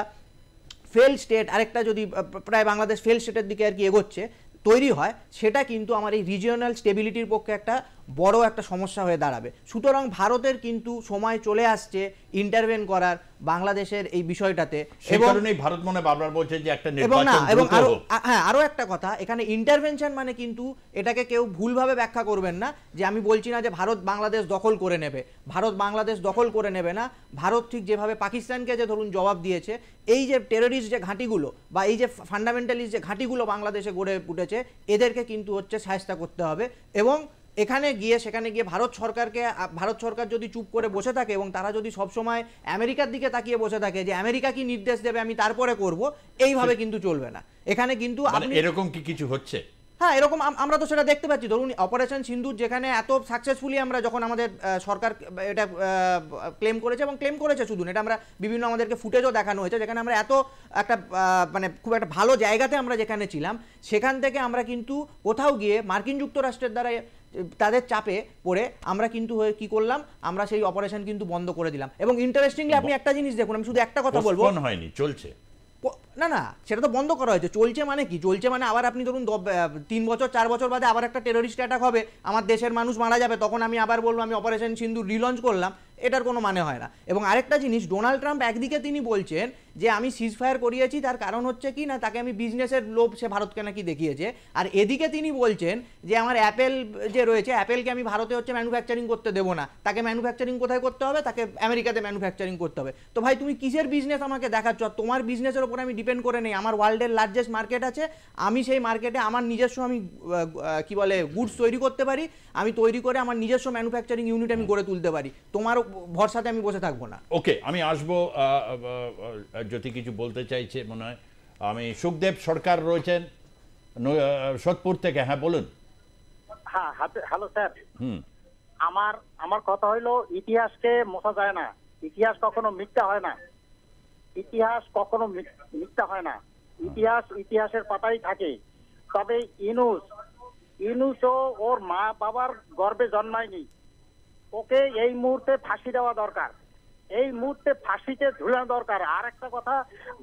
ফেল স্টেট, আরেকটা যদি প্রায় বাংলাদেশ ফেল স্টেটের দিকে আর কি এগোচ্ছে তৈরি হয়, সেটা কিন্তু আমার এই রিজিওনাল স্টেবিলিটির পক্ষে একটা বড় একটা সমস্যা হয়ে দাঁড়াবে। সুতরাং ভারতের কিন্তু সময় চলে আসছে ইন্টারভেন করার বাংলাদেশের এই বিষয়টাতে। সেই কারণেই ভারত মনে বারবার বলছে যে একটা এবং না, নির্বাচন এবং দ্রুত হোক। হ্যাঁ, আরো একটা কথা, এখানে ইন্টারভেনশন মানে কিন্তু এটাকে কেউ ভুলভাবে ব্যাখ্যা করবেন না যে আমি বলছি না যে ভারত বাংলাদেশ দখল করে নেবে। ভারত বাংলাদেশ দখল করে নেবে না। ভারত ঠিক যেভাবে পাকিস্তানকে যে ধরুন জবাব দিয়েছে, এই যে টেররিস্ট যে ঘাঁটিগুলো বা এই যে ফান্ডামেন্টালিস্ট যে ঘাঁটিগুলো বাংলাদেশে গড়ে উঠেছে, এদেরকে কিন্তু হচ্ছে শায়েস্তা করতে হবে। এবং সেখানে গিয়ে ভারত সরকার যদি চুপ করে বসে থাকে এবং তারা যদি সবসময় আমেরিকার দিকে তাকিয়ে বসে থাকে যে আমেরিকা কি নির্দেশ দেবে আমি তারপরে করব, এইভাবে কিন্তু চলবে না। এখানে কিন্তু এরকম কি কিছু হচ্ছে? হ্যাঁ, এরকম আমরা তো সেটা দেখতে পাচ্ছি। ধরুন অপারেশন সিন্দুর যেখানে এত সাকসেসফুলি আমরা যখন আমাদের সরকার এটা ক্লেম করেছে, এবং ক্লেম করেছে শুধু এটা আমরা বিভিন্ন আমাদেরকে ফুটেজও দেখানো হয়েছে, যেখানে আমরা এত একটা মানে খুব একটা ভালো জায়গাতে আমরা যেখানে ছিলাম, সেখান থেকে আমরা কিন্তু কোথাও গিয়ে মার্কিন যুক্তরাষ্ট্রের দ্বারা তাদের চাপে পড়ে আমরা কিন্তু কি করলাম, আমরা সেই অপারেশন কিন্তু বন্ধ করে দিলাম। এবং ইন্টারেস্টিংলি আপনি একটা জিনিস দেখুন, আমি শুধু একটা কথা বলবো, হয়নি, চলছে না সেটা তো বন্ধ করা হয়েছে। চলছে মানে কি? চলছে মানে আবার আপনি ধরুন 3 বছর 4 বছর বাদে আবার একটা টেররিস্ট অ্যাটাক হবে, আমার দেশের মানুষ মারা যাবে, তখন আমি আবার বলবো আমি অপারেশন সিন্দুর রিলঞ্চ করলাম। এটার কোনো মানে হয় না। এবং আরেকটা জিনিস, ডোনাল্ড ট্রাম্প একদিকে তিনি বলছেন যে আমি সিজফায়ার করিয়েছি, তার কারণ হচ্ছে কি না, তাকে আমি বিজনেসের লোভ সে ভারতকে নাকি দেখিয়েছে। আর এদিকে তিনি বলছেন যে আমার অ্যাপেল যে রয়েছে, অ্যাপেলকে আমি ভারতে হচ্ছে ম্যানুফ্যাকচারিং করতে দেবো না, তাকে ম্যানুফ্যাকচারিং কোথায় করতে হবে, তাকে আমেরিকাতে ম্যানুফ্যাকচারিং করতে হবে। তো ভাই তুমি কিসের বিজনেস আমাকে দেখাচ্ছ? তোমার বিজনেসের ওপর আমি ডিপেন্ড করে নেই। আমার ওয়ার্ল্ডের লার্জেস্ট মার্কেট আছে, আমি সেই মার্কেটে আমার নিজস্ব আমি কি বলে গুডস তৈরি করতে পারি, আমি তৈরি করে আমার নিজস্ব ম্যানুফ্যাকচারিং ইউনিট আমি গড়ে তুলতে পারি। তোমার ভরসাতে আমি বসে থাকবো না। ওকে, আমি আসবো যদি কিছু বলতে চাইছে মনে হয়। আমি সুখদেব সরকার রয়েছেন সোদপুর থেকে। হ্যাঁ বলুন। হ্যাঁ, হ্যালো স্যার। আমার কথা হইলো, ইতিহাসকে মোছা যায় না, ইতিহাস কখনো মিথ্যা হয় না, ইতিহাস কখনো মিথ্যা হয় না, ইতিহাসের পাতাই থাকে। তবে ইনুসও ওর মা বাবার গর্ভে জন্মায়নি, ওকে এই মুহূর্তে ফাঁসি দেওয়া দরকার, এই মুহূর্তে ফাঁসিতে ঝুলানো দরকার। আর একটা কথা,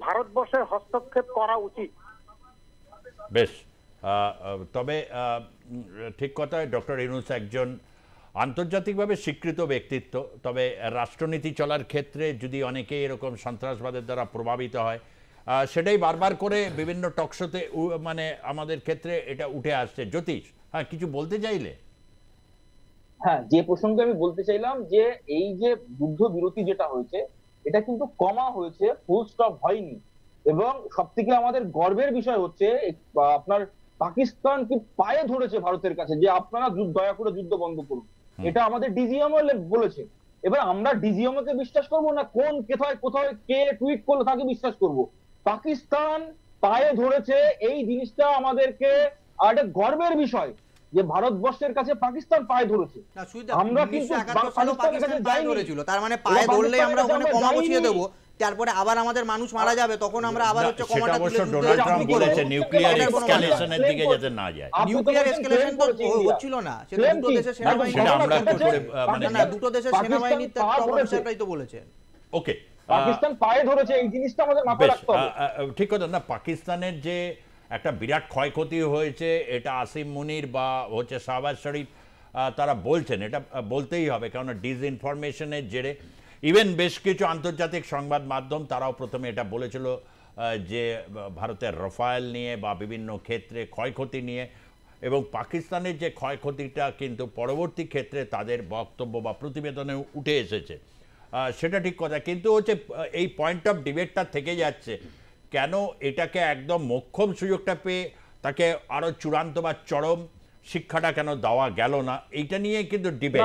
ভারতবর্ষের হস্তক্ষেপ করা উচিত। বেশ, তবে ঠিক কথা, ডক্টর ইউনূস একজন আন্তর্জাতিকভাবে স্বীকৃত ব্যক্তিত্ব। তবে রাষ্ট্রনীতি চলার ক্ষেত্রে যদি অনেকে এরকম সন্ত্রাসবাদের দ্বারা প্রভাবিত হয়, সেটাই বারবার করে বিভিন্ন টকশোতে মানে আমাদের ক্ষেত্রে এটা উঠে আসছে। জ্যোতিষ, হ্যাঁ কিছু বলতে চাইলে? হ্যাঁ, যে প্রসঙ্গে আমি বলতে চাইলাম যে এই যে যুদ্ধ বিরতি যেটা হয়েছে, এটা কিন্তু কমা হয়েছে, ফুল স্টপ হয়নি। এবং সব থেকে আমাদের গর্বের বিষয় হচ্ছে আপনার পাকিস্তান কি পায়ে ধরেছে ভারতের কাছে যে আপনারা দয়া করে যুদ্ধ বন্ধ করুন। এটা আমাদের ডিজিএমও বলেছে। এবার আমরা ডিজিএমও কে বিশ্বাস করবো না কোন কোথায় কে টুইট করলো তাকে বিশ্বাস করব? পাকিস্তান পায়ে ধরেছে, এই জিনিসটা আমাদেরকে একটা গর্বের বিষয় যে ভারতবর্ষের কাছে পাকিস্তান পায়ে ধরেছে। আমরা কিন্তু তার মানে পায়ে ধরলে আমরা ওখানে কমা বসিয়ে দেবো, তারপরে আবার আমাদের মানুষ মারা যাবে, তখন আমরা আবার হচ্ছে কমাটা তুলে দিতে। ডোনাল্ড ট্রাম্প বলেছে নিউক্লিয়ার এসকেলেশনের দিকে যাতে না যায়। নিউক্লিয়ার এসকেলেশন তো হচ্ছিল না, সেটা দুটো দেশের সেনাবাহিনীর অফিসাররাই তো বলেছেন। ওকে, পাকিস্তান পায়ে ধরেছে, এই জিনিসটা আমাদের মাথায় রাখতে হবে। ঠিক কথা না, পাকিস্তানের যে একটা বিরাট ক্ষয়ক্ষতি হয়েছে, এটা আসিম মুনির বা হচ্ছে শাহবাজ শরীফ তারা বলছেন, এটা বলতেই হবে, কারণ ডিসইনফরমেশনের জেরে ইভেন বেশ কিছু আন্তর্জাতিক সংবাদ মাধ্যম তারাও প্রথমে এটা বলেছিল যে ভারতের রাফায়েল নিয়ে বা বিভিন্ন ক্ষেত্রে ক্ষয়ক্ষতি নিয়ে, এবং পাকিস্তানের যে ক্ষয়ক্ষতিটা কিন্তু পরবর্তী ক্ষেত্রে তাদের বক্তব্য বা প্রতিবেদনে উঠে এসেছে, সেটা ঠিক কথা। কিন্তু হচ্ছে এই পয়েন্ট অফ ডিবেটটা থেকে যাচ্ছে, কেন এটাকে একদম মোক্ষম সুযোগটা পেয়ে তাকে আরো চূড়ান্ত বা চরম শিক্ষাটা কেন দেওয়া গেল না, এইটা নিয়ে কিন্তু ডিবেট।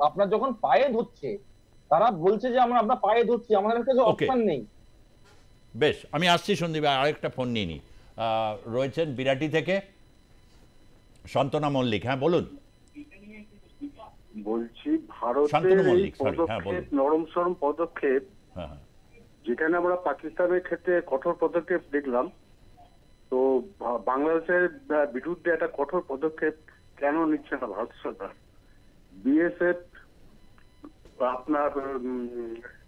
আপনার যখন পায়ে ধরছে, তারা বলছে যে আমরা পায়ে ধরছি, আমাদের কাছে অপশন নেই। বেশ, আমি আসছি সন্দীপ, আরেকটা ফোন নিয়ে নি। রয়েছেন বিরাটি থেকে শান্তনা মল্লিক। হ্যাঁ বলুন। বলছি ভারতের নরম সরম পদক্ষেপ, যেখানে আমরা পাকিস্তানের ক্ষেত্রে কঠোর পদক্ষেপ দেখলাম, তো বাংলাদেশের বিরুদ্ধে একটা কঠোর পদক্ষেপ কেন নিচ্ছে না ভারত সরকার? বিএসএফ আপনার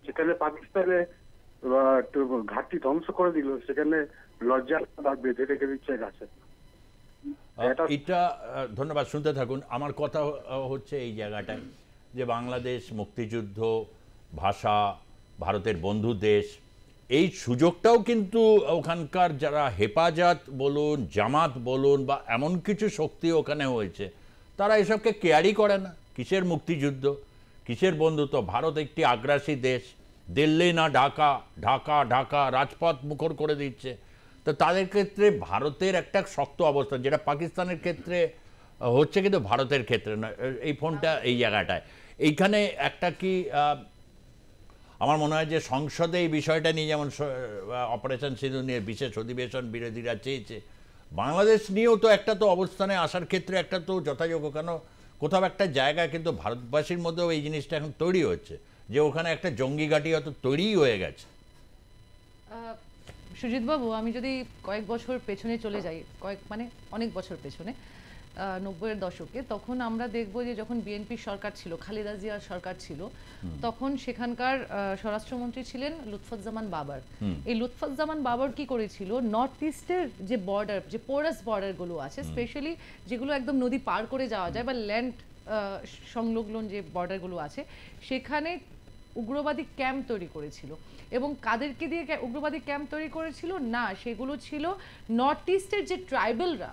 যেখানে পাকিস্তানে ঘাটতি ধ্বংস করে দিল, সেখানে লজ্জা বেঁধে রেখে দিচ্ছে গাছে। এটা ধন্যবাদ, শুনতে থাকুন। আমার কথা হচ্ছে এই জায়গাটায় যে বাংলাদেশ মুক্তিযুদ্ধ, ভাষা, ভারতের বন্ধু দেশ, এই সুযোগটাও কিন্তু ওখানকার যারা হেফাজত বলুন, জামাত বলুন বা এমন কিছু শক্তি ওখানে হয়েছে, তারা এসবকে কেয়ারই করে না। কিসের মুক্তিযুদ্ধ, কিসের বন্ধুত্ব? ভারত একটি আগ্রাসী দেশ, দিল্লি না ঢাকা, ঢাকা ঢাকা, রাজপথ মুখর করে দিচ্ছে। তো তাদের ক্ষেত্রে ভারতের একটা শক্ত অবস্থান, যেটা পাকিস্তানের ক্ষেত্রে হচ্ছে কিন্তু ভারতের ক্ষেত্রে নয়। এই ফোনটা এই জায়গাটায় এইখানে একটা কি আমার মনে হয় যে সংসদে এই বিষয়টা নিয়ে, যেমন অপারেশন সিঁদুর নিয়ে বিশেষ অধিবেশন বিরোধীরা চেয়েছে, বাংলাদেশ নিয়েও তো একটা তো অবস্থানে আসার ক্ষেত্রে একটা তো যথাযোগ্য, কেন কোথাও একটা জায়গায় কিন্তু ভারতবাসীর মধ্যেও এই জিনিসটা এখন তৈরি হচ্ছে যে ওখানে একটা জঙ্গি ঘাঁটি হয়তো তৈরিই হয়ে গেছে। সুজিত বাবু, আমি যদি কয়েক বছর পেছনে চলে যাই, মানে অনেক বছর পেছনে, 90-এর দশকে, তখন আমরা দেখব যে যখন বিএনপির সরকার ছিল, খালেদা জিয়ার সরকার ছিল, তখন সেখানকার স্বরাষ্ট্রমন্ত্রী ছিলেন লুৎফুজ্জামান বাবর। এই লুৎফুজ্জামান বাবর কি করেছিল, নর্থ ইস্টের যে বর্ডার, যে পোরাস বর্ডারগুলো আছে, স্পেশালি যেগুলো একদম নদী পার করে যাওয়া যায় বা ল্যান্ড সংলগ্ন যে বর্ডারগুলো আছে, সেখানে উগ্রবাদী ক্যাম্প তৈরি করেছিল। এবং কাদেরকে দিয়ে উগ্রবাদী ক্যাম্প তৈরি করেছিল? না, সেগুলো ছিল নর্থ ইস্টের যে ট্রাইবেলরা,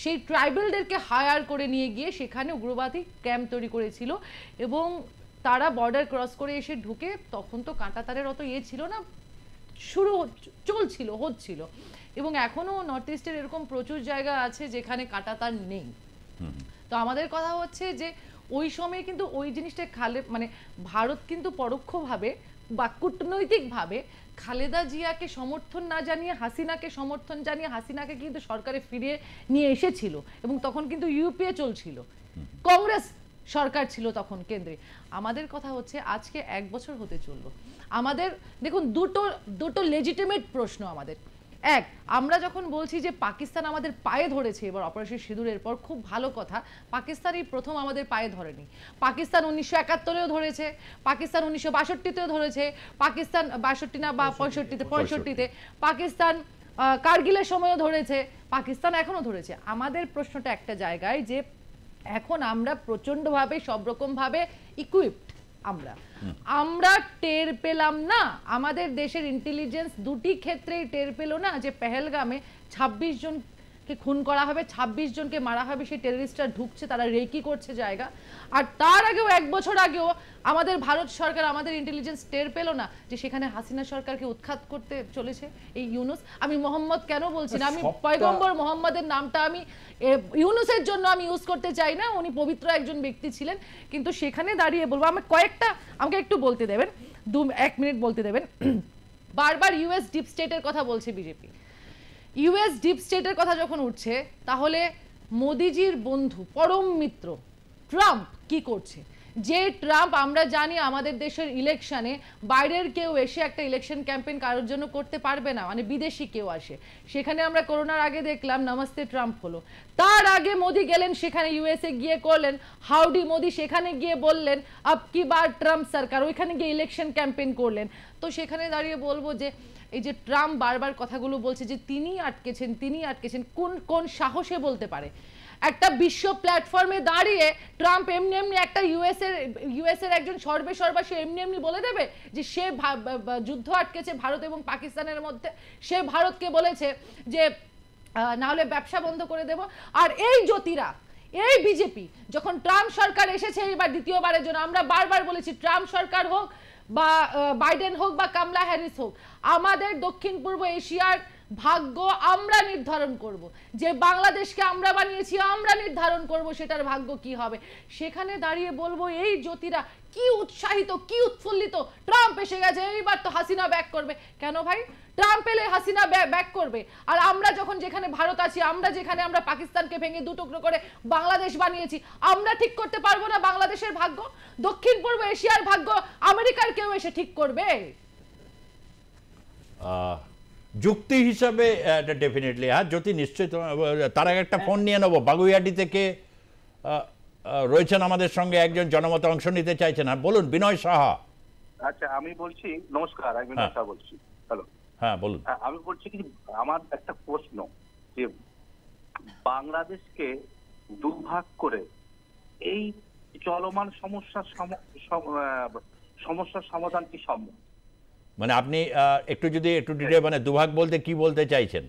সেই ট্রাইবেলদেরকে হায়ার করে নিয়ে গিয়ে সেখানে উগ্রবাদী ক্যাম্প তৈরি করেছিল। এবং তারা বর্ডার ক্রস করে এসে ঢুকে, তখন তো কাঁটাতারের অত ছিল না, হচ্ছিল। এবং এখনো নর্থ ইস্টের এরকম প্রচুর জায়গা আছে যেখানে কাঁটাতার নেই। তো আমাদের কথা হচ্ছে যে ওই সময় কিন্তু ওই জিনিসটা মানে ভারত কিন্তু পরোক্ষভাবে বা কূটনৈতিকভাবে খালেদা জিয়াকে সমর্থন না জানিয়ে হাসিনাকে সমর্থন জানিয়ে হাসিনাকে কিন্তু সরকারে ফিরিয়ে নিয়ে এসেছিল। এবং তখন কিন্তু ইউপিএ চলছিল, কংগ্রেস সরকার ছিল তখন কেন্দ্রে। আমাদের কথা হচ্ছে আজকে 1 বছর হতে চললো, আমাদের দেখুন দুটো লেজিটিমেট প্রশ্ন আমাদের। এক, আমরা যখন বলছি যে পাকিস্তান আমাদের পায়ে ধরেছে এবার অপারেশন সিঁদুরের পর, খুব ভালো কথা, পাকিস্তানই প্রথম আমাদের পায়ে ধরেনি। পাকিস্তান 1971-এও ধরেছে, পাকিস্তান 1962-তেও ধরেছে, পাকিস্তান 62 না বা 65-তে পাকিস্তান কারগিলের সময়ও ধরেছে, পাকিস্তান এখনো ধরেছে। আমাদের প্রশ্নটা একটা জায়গায় যে এখন আমরা প্রচন্ডভাবে সব রকম ভাবে ইকুইপড, আমরা টের পেলাম না, আমাদের দেশের ইন্টেলিজেন্স দুটি ক্ষেত্রেই টের পেল না যে পেহেলগামে 26 জনকে খুন করা হবে, 26 জনকে মারা হবে, সেই টেররিস্টরা ঢুকছে, তারা রেকি করছে জায়গা। আর তার আগেও 1 বছর আগেও আমাদের ভারত সরকার, আমাদের ইন্টেলিজেন্স টের পেল না যে সেখানে হাসিনা সরকারকে উৎখাত করতে চলেছে এই ইউনুস। আমি মোহাম্মদ কেন বলছি না, আমি পয়গম্বর মোহাম্মদের নামটা আমি ইউনুসের জন্য আমি ইউজ করতে চাই না, উনি পবিত্র একজন ব্যক্তি ছিলেন। কিন্তু সেখানে দাঁড়িয়ে বলবো, আমাকে একটু বলতে দেবেন, 1 মিনিট বলতে দেবেন। বারবার ইউএস ডিপ স্টেটের কথা বলছে বিজেপি। ইউএস ডিপ স্টেটের কথা যখন উঠছে, তাহলে মোদিজির বন্ধু পরম মিত্র ট্রাম্প কি করছে? যে ট্রাম্প আমরা জানি আমাদের দেশের ইলেকশনে বাইরের কেউ এসে একটা ইলেকশন ক্যাম্পেইন কারোর জন্য করতে পারবে না, মানে বিদেশি কেউ আসে। সেখানে আমরা করোনার আগে দেখলাম নমস্তে ট্রাম্প হলো, তার আগে মোদি গেলেন সেখানে, ইউএসএ গিয়ে করলেন হাউডি মোদি, সেখানে গিয়ে বললেন আব কি বার ট্রাম্প সরকার, ওইখানে গিয়ে ইলেকশন ক্যাম্পেইন করলেন। তো সেখানে দাঁড়িয়ে বলবো যে এই যে ট্রাম্প বারবার কথাগুলো বলছে যে তিনি আটকেছেন, কোন সাহসে বলতে পারে? একটা বিশ্ব প্ল্যাটফর্মে দাঁড়িয়ে ট্রাম্প এমনি একটা ইউএস এর একজন সর্বেসর্বা, সে এমনি বলে দেবে যে সে যুদ্ধ আটকেছে ভারত এবং পাকিস্তানের মধ্যে, সে ভারতকে বলেছে যে না হলে ব্যবসা বন্ধ করে দেব। আর এই জ্যোতিরা, এই বিজেপি যখন ট্রাম্প সরকার এসেছে এবার দ্বিতীয়বারের জন্য, আমরা বারবার বলেছি ট্রাম্প সরকার হোক বা বাইডেন হোক বা কামলা হ্যারিস হোক, আমাদের দক্ষিণ পূর্ব এশিয়ার ভাগ্য আমরা নির্ধারণ করব, যে বাংলাদেশকে আমরা বানিয়েছি আমরা নির্ধারণ করব সেটার ভাগ্য কি হবে। সেখানে দাঁড়িয়ে বলবো এই জ্যোতিরা কি উৎসাহিত, কি উৎফুল্লিত, ট্রাম্প এসে গেছে, এইবার তো হাসিনা ব্যাক করবে। কেন ভাই? ট্রাম্প এলে হাসিনা ব্যাক করবে, আর আমরা যখন যেখানে ভারত আছি, আমরা পাকিস্তানকে ভেঙে 2 টুকরো করে বাংলাদেশ বানিয়েছি, আমরা ঠিক করতে পারবো না বাংলাদেশের ভাগ্য? দক্ষিণ পূর্ব এশিয়ার ভাগ্য আমেরিকার কেউ এসে ঠিক করবে? যুক্তি হিসাবে এটা ডেফিনেটলি, হ্যাঁ জ্যোতি নিশ্চয়ই। তার আগে একটা ফোন নিয়ে নেবো, বাগুইয়াটি থেকে রয়েছেন আমাদের সঙ্গে একজন জনমত অংশ নিতে চাইছেন। হ্যাঁ বলুন, বিনয় সাহা। আচ্ছা, আমি বলছি, নমস্কার, আমি বিনয় সাহা বলছি। হ্যালো, হ্যাঁ বলুন। আমি বলছি কি, আমার একটা প্রশ্ন যে বাংলাদেশকে দুভাগ করে এই চলমান সমস্যার সমাধান কি সম্ভব? মানে আপনি একটু ডিটেইল, মানে দুভাগ বলতে কি বলতে চাইছেন?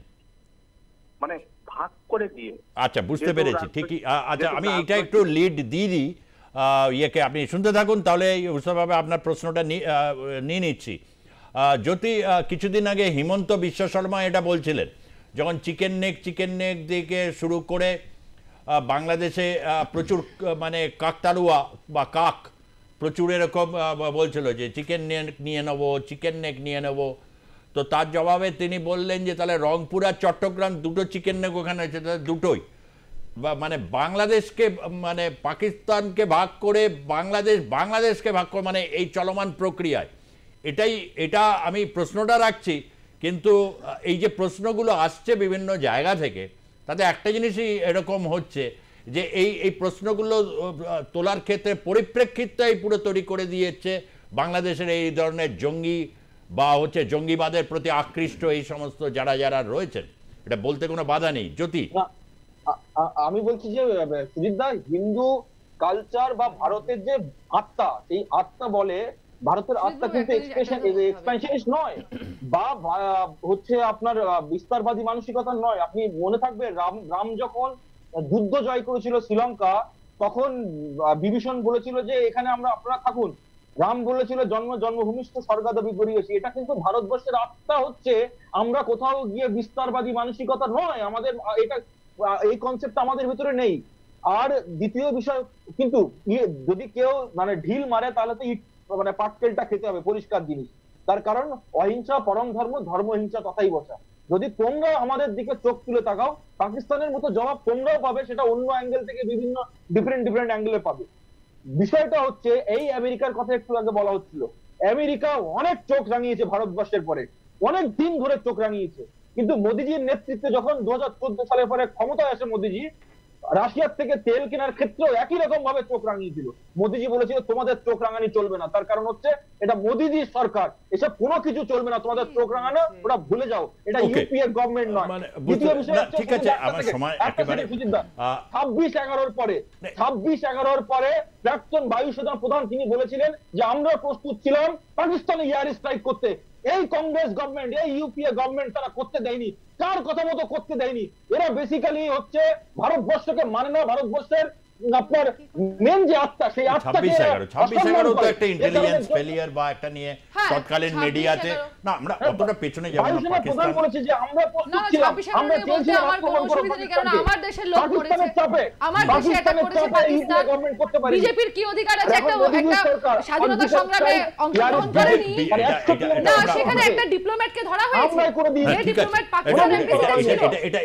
মানে ভাগ করে দিয়ে। আচ্ছা, বুঝতে পেরেছি, ঠিকই। আচ্ছা, আমি এটা একটু লিড দিয়ে দিই ইয়েকে, আপনি শুনতে থাকুন, তাহলে বুঝতেভাবে আপনার প্রশ্নটা নিয়ে নিচ্ছি। জ্যোতি, কিছুদিন আগে হিমন্ত বিশ্ব শর্মা এটা বলছিলেন, যখন চিকেন নেক দিকে শুরু করে বাংলাদেশে প্রচুর মানে কাকতাড়ুয়া বা কাক প্রচুর এরকম বলছিল যে চিকেন নেক নিয়ে নেব। তো তার জবাবে তিনি বললেন যে তাহলে রংপুর আর চট্টগ্রাম দুটো চিকেন নেক ওখানে আছে, তাহলে দুটোই, বা মানে বাংলাদেশকে মানে পাকিস্তানকে ভাগ করে বাংলাদেশকে ভাগ করে, মানে এই চলমান প্রক্রিয়ায় এটা আমি প্রশ্নটা রাখছি। কিন্তু এই যে প্রশ্নগুলো আসছে বিভিন্ন জায়গা থেকে, তাতে একটা জিনিসই এরকম হচ্ছে যে এই প্রশ্নগুলো তোলার ক্ষেত্রে পরিপ্রেক্ষিতটাই পুরো তৈরি করে দিয়েছে বাংলাদেশের এই ধরনের জঙ্গি বা জঙ্গিবাদের প্রতি আকৃষ্ট এই সমস্ত যারা রয়েছেন। এটা বলতে কোনো বাধা নেই। জ্যোতি, আমি বলছি যে সুজিতদা, হিন্দু কালচার বা ভারতের যে আত্মা, এই আত্মা বলে ভারতের আত্মা কিন্তু এক্সপ্যানশনিস্ট নয় বা হচ্ছে আপনার বিস্তারবাদী মানসিকতা নয়। আপনি মনে থাকবে রাম যখন যুদ্ধ জয় করেছিল শ্রীলঙ্কা, তখন বিভীষণ বলেছিল যে এখানে আপনারা থাকুন। রাম বলেছিল জন্মভূমিষ্ঠ স্বর্গাদপি গরীয়সী। এটা কিন্তু ভারতবর্ষের আত্মা হচ্ছে আমরা কোথাও গিয়ে বিস্তারবাদী মানসিকতা নয়, আমাদের এটা এই কনসেপ্ট আমাদের ভিতরে নেই। আর দ্বিতীয় বিষয়, কিন্তু যদি কেউ মানে ঢিল মারে তাহলে তো মানে পাটকেলটা খেতে হবে, পরিষ্কার জিনিস। তার কারণ অহিংসা পরম ধর্ম, ধর্মহিংসা তথাই বসা। যদি তোমরা আমাদের দিকে চোখ তুলে তাকাও, পাকিস্তানের মতো জবাব তোমরাও পাবে, সেটা অন্য অ্যাঙ্গেল থেকে বিভিন্ন ডিফারেন্ট অ্যাঙ্গেলে পাবে। বিষয়টা হচ্ছে এই আমেরিকার কথা একটু আগে বলা হচ্ছিল, আমেরিকা অনেক চোখ রাঙিয়েছে ভারতবর্ষের পরে, অনেক দিন ধরে চোখ রাঙিয়েছে। কিন্তু মোদিজির নেতৃত্বে যখন 2014 সালের পরে ক্ষমতায় আসে মোদিজি, রাশিয়ার থেকে তেল কেনার ক্ষেত্রেও একই রকম ভাবে চোখ রাঙিয়েছিল। মোদিজি বলেছিল তোমাদের চোখ রাঙানি চলবে না, তার কারণ হচ্ছে এটা মোদিজির সরকার, এসব কোনো কিছু চলবে না, তোমাদের চোখ রাঙানো ওটা ভুলে যাও, এটা ইউপিএ গভর্নমেন্ট নয়। দ্বিতীয় বিষয় হচ্ছে 26/11 পরে প্রাক্তন বায়ুসেনা প্রধান তিনি বলেছিলেন যে আমরা প্রস্তুত ছিলাম পাকিস্তানে এয়ার স্ট্রাইক করতে। এই কংগ্রেস গভর্নমেন্ট, এই ইউপিএ গভর্নমেন্ট তারা করতে দেয়নি, কার কথা মতো করতে দেয়নি। এরা বেসিক্যালি হচ্ছে ভারতবর্ষকে মানে না, ভারতবর্ষের আপনার মেন যে আত্মা, সেই আত্মাকে 26/11 তো একটা ইন্টেলিজেন্স ফেলিয়ার বা একটা নিয়ে তৎকালীন মিডিয়াতে না, আমরা অতটা পেছনে যাব না। পাকিস্তান বলেছে যে আমরা প্রস্তুত ছিলাম, আমরা চেয়েছিলাম আক্রমণ করব পাকিস্তানকে, আমার দেশের লোক করেছে, আমার দেশে এটা করেছে পাকিস্তান, বিজেপির কি অধিকার আছে একটা স্বাধীনতা সংগ্রামে অংশগ্রহণ করেনি? না, সেখানে একটা ডিপ্লোম্যাটকে ধরা হয়েছে, এই ডিপ্লোম্যাট পাকিস্তানের প্রেসিডেন্ট ছিল।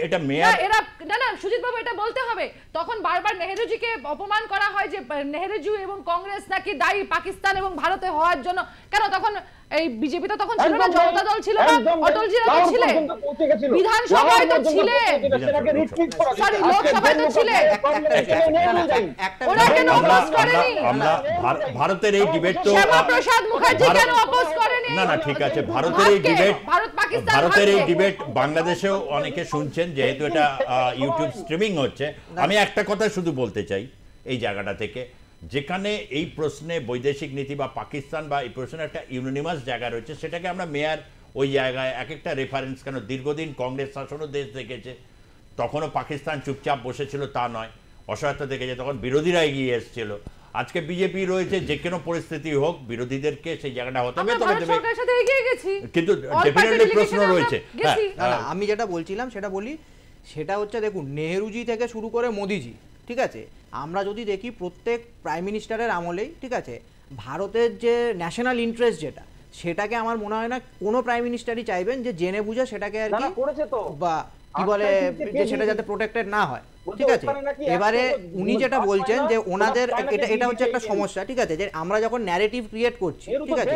এটা মেয়ার এরা না সুজিত বাবু, এটা বলতে হবে। তখন বারবার নেহেরুজি অপমান করা হয় যে নেহেরুজি এবং কংগ্রেস নাকি দায়ী পাকিস্তান এবং ভারতে হওয়ার জন্য। কেন তখন এই বিজেপি তো তখন ছিল না, জনতা দল ছিল না, অটলজিরা তো ছিলেন, বিধানসভায় তো ছিলেন, সরি লোকসভায় তো ছিলেন, ওরা কেন অপোজ করেনি? আমরা ভারতের এই ডিবেট তো শ্যামাপ্রসাদ মুখার্জি কেন অপোজ করেনি? না ঠিক আছে, ভারতের এই ডিবেট বাংলাদেশেও অনেকে শুনছেন, যেহেতু এটা ইউটিউব স্ট্রিমিং হচ্ছে। আমি একটা কথা শুধু বলতে চাই এই জায়গাটা থেকে, যেখানে এই প্রশ্নে বৈদেশিক নীতি বা পাকিস্তান বা এই প্রশ্নে একটা ইউনিমাস জায়গা রয়েছে, সেটাকে আমরা মেয়ার ওই জায়গায় এক একটা রেফারেন্স, কেন দীর্ঘদিন কংগ্রেস শাসনও দেশ দেখেছে, তখনও পাকিস্তান চুপচাপ বসেছিল তা নয়, অসহায়তা দেখেছে, তখন বিরোধীরা এগিয়ে এসেছিল। আজকে বিজেপি রয়েছে, যে কোনো পরিস্থিতি হোক বিরোধীদেরকে সেই জায়গাটা হতে হবে, কিন্তু ডেফিনেটলি প্রশ্ন রয়েছে। আমি যেটা বলছিলাম সেটা বলি, সেটা হচ্ছে দেখুন নেহেরুজি থেকে শুরু করে মোদিজি, ঠিক আছে, আমরা যদি দেখি প্রত্যেক প্রাইম মিনিস্টারের আমলেই, ঠিক আছে, ভারতের যে ন্যাশনাল ইন্টারেস্ট যেটা, সেটাকে আমার মনে হয় না কোনো প্রাইম মিনিস্টারই চাইবেন যে জেনে বুঝে সেটাকে আর কি বা কি বলে যে সেটা যাতে প্রোটেক্টেড না হয়, ঠিক আছে। এবারে উনি যেটা বলছেন যে ওনাদের এটা হচ্ছে একটা সমস্যা, ঠিক আছে, যে আমরা যখন ন্যারেটিভ ক্রিয়েট করছি, ঠিক আছে,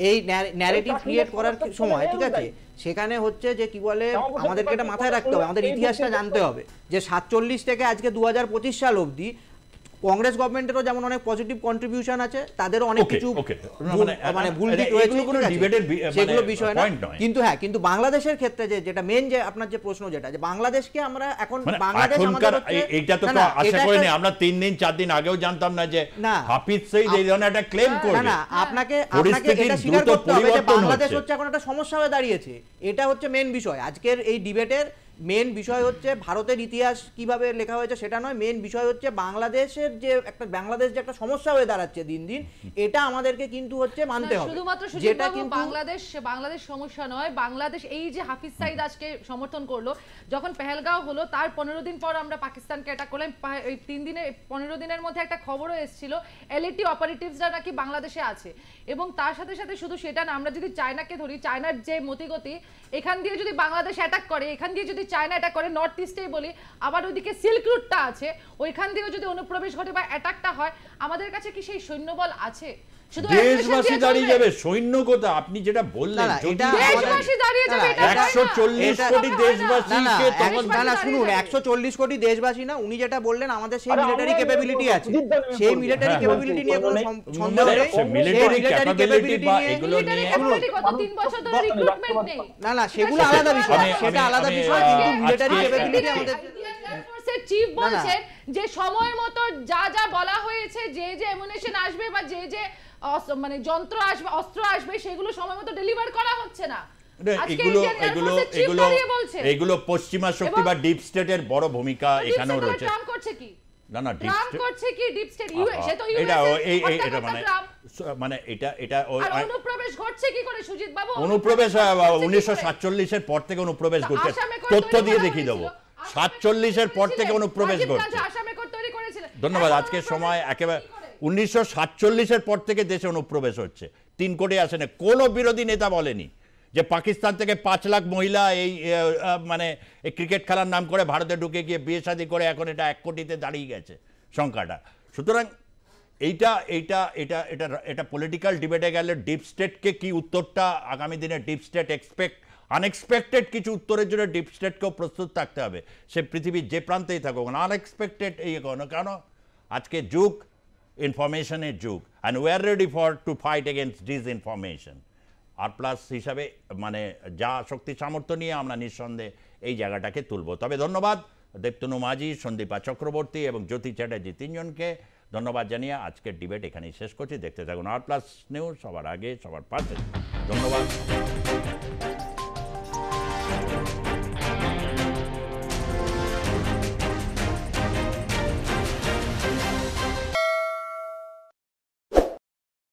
এই ন্যারেটিভ ক্রিয়েট করার সময়, ঠিক আছে, সেখানে হচ্ছে যে কি বলে আমাদেরকে এটা মাথায় রাখতে হবে, আমাদের ইতিহাসটা জানতে হবে যে 47 থেকে আজকে 2025 সাল অবধি কংগ্রেস গভর্নমেন্টেরও যেমন অনেক পজিটিভ কন্ট্রিবিউশন আছে, তাদেরও অনেক কিছু মানে ভুল দিক রয়েছে, সেগুলো বিষয় না। কিন্তু হ্যাঁ, কিন্তু বাংলাদেশের ক্ষেত্রে যেটা মেন, যে আপনার যে প্রশ্ন যেটা, যে বাংলাদেশকে আমরা এখন বাংলাদেশ আমাদের এইটা তো আশা করিনি আমরা 3 দিন 4 দিন আগেও জানতাম না যে হাফিজ সঈদ এই ধরনের একটা ক্লেম করবে। না, আপনাকে এটা স্বীকার করতে হবে যে বাংলাদেশ হচ্ছে এখন একটা সমস্যা হয়ে দাঁড়িয়েছে। এটা হচ্ছে মেন বিষয় আজকের এই ডিবেটের। মেন বিষয় হচ্ছে ভারতের ইতিহাস কিভাবে লেখা হয়েছে সেটা নয়, মেন বিষয় হচ্ছে বাংলাদেশের যে একটা সমস্যা হয়ে দাঁড়াচ্ছে দিন দিন, এটা আমাদেরকে কিন্তু হচ্ছে মানতে হবে। শুধুমাত্র যেটা কিন্তু বাংলাদেশ সমস্যা নয়, বাংলাদেশ এই যে হাফিজ সাঈদ আজকে সমর্থন করলো, যখন পেহেলগাঁও হলো তার 15 দিন পর আমরা পাকিস্তানকে অ্যাটাক করলাম। এই 15 দিনের মধ্যে একটা খবরও এসেছিল এলএটি অপারেটিভসরা নাকি বাংলাদেশে আছে। এবং তার সাথে সাথে শুধু সেটা না, আমরা যদি চায়নাকে ধরি, চায়নার যে মতিগতি, এখান দিয়ে যদি বাংলাদেশ অ্যাটাক করে, এখান দিয়ে যদি চায়না অ্যাটাক করে, নর্থ ইস্টেই বলি, আবার ওইদিকে সিল্ক রুটটা আছে, ওইখান দিয়েও যদি অনুপ্রবেশ ঘটে বা অ্যাটাকটা হয়, আমাদের কাছে কি সেই সৈন্যবল আছে? শুধু দেশবাসী দাঁড়িয়ে যাবে, সৈন্য কোথা? আপনি যেটা বললেন দেশবাসী দাঁড়িয়ে যাবে, 140 কোটি দেশবাসীকে তখন না শুনুন, 140 কোটি দেশবাসী না, উনি যেটা বললেন আমাদের সেই মিলিটারি ক্যাপাবিলিটি আছে, সেই মিলিটারি ক্যাপাবিলিটি নিয়ে কোনো সন্দেহ নেই। মিলিটারি ক্যাপাবিলিটি বা এগুলো নিয়ে গত 3 বছর ধরে রিক্রুটমেন্ট নেই। না সেগুলো আলাদা বিষয়, সেটা আলাদা বিষয়, কিন্তু মিলিটারি ক্যাপাবিলিটি আমাদের চিফ বলছেন যে সময় মতো যা যা বলা হয়েছে, যে যে অ্যামুনিশন আসবে বা যে যে মানে যন্ত্র আসবে, অস্ত্র আসবে, সেগুলো সময় মতো ডেলিভার করা হচ্ছে না। এগুলো পশ্চিমা শক্তি বা ডিপ স্টেটের বড় ভূমিকা এখানেও রয়েছে। ট্রাম্প করছে কি? না ট্রাম্প করছে কি? ডিপ স্টেট সে তো এটা মানে এটা অনুপ্রবেশ ঘটছে কি করে সুজিত বাবু? অনুপ্রবেশ 1947 এর পর থেকে অনুপ্রবেশ ঘটছে, তথ্য দিয়ে দেখিয়ে দেবো। 47 এর পর থেকে অনুপ্রবেশ ঘটছে। ধন্যবাদ। আজকের সময় একেবারে 1947 এর পর থেকে দেশে অনুপ্রবেশ হচ্ছে। 3 কোটি আসে না। কোনো বিরোধী নেতা বলেনি যে পাকিস্তান থেকে 5 লাখ মহিলা এই মানে এই ক্রিকেট খেলার নাম করে ভারতে ঢুকে গিয়ে বিয়ে শাদী করে এখন এটা 1 কোটিতে দাঁড়িয়ে গেছে সংখ্যাটা। সুতরাং এটা পলিটিক্যাল ডিবেটে গেলে ডিপ স্টেটকে কি উত্তরটা আগামী দিনে ডিপ স্টেট আনএক্সপেক্টেড কিছু উত্তরের জন্য ডিপ স্টেটকেও প্রস্তুত থাকতে হবে। সে পৃথিবীর যে প্রান্তেই থাকুক না, আনএক্সপেক্টেড এই কেন আজকে যুগ ইনফরমেশনের যুগ, and we are ready to fight against disinformation. আর প্লাস হিসাবে মানে যা শক্তি সামর্থ্য নিয়ে আমরা নিঃসন্দেহে এই জায়গাটাকে তুলব। তবে ধন্যবাদ দেবতনু মাঝি, সন্দীপা চক্রবর্তী এবং জ্যোতি চ্যাটার্জি, 3 জনকে ধন্যবাদ জানিয়ে আজকের ডিবেট এখানেই শেষ করছি। দেখতে থাকুন আর প্লাস নিউজ, সবার আগে সবার পাশে। ধন্যবাদ।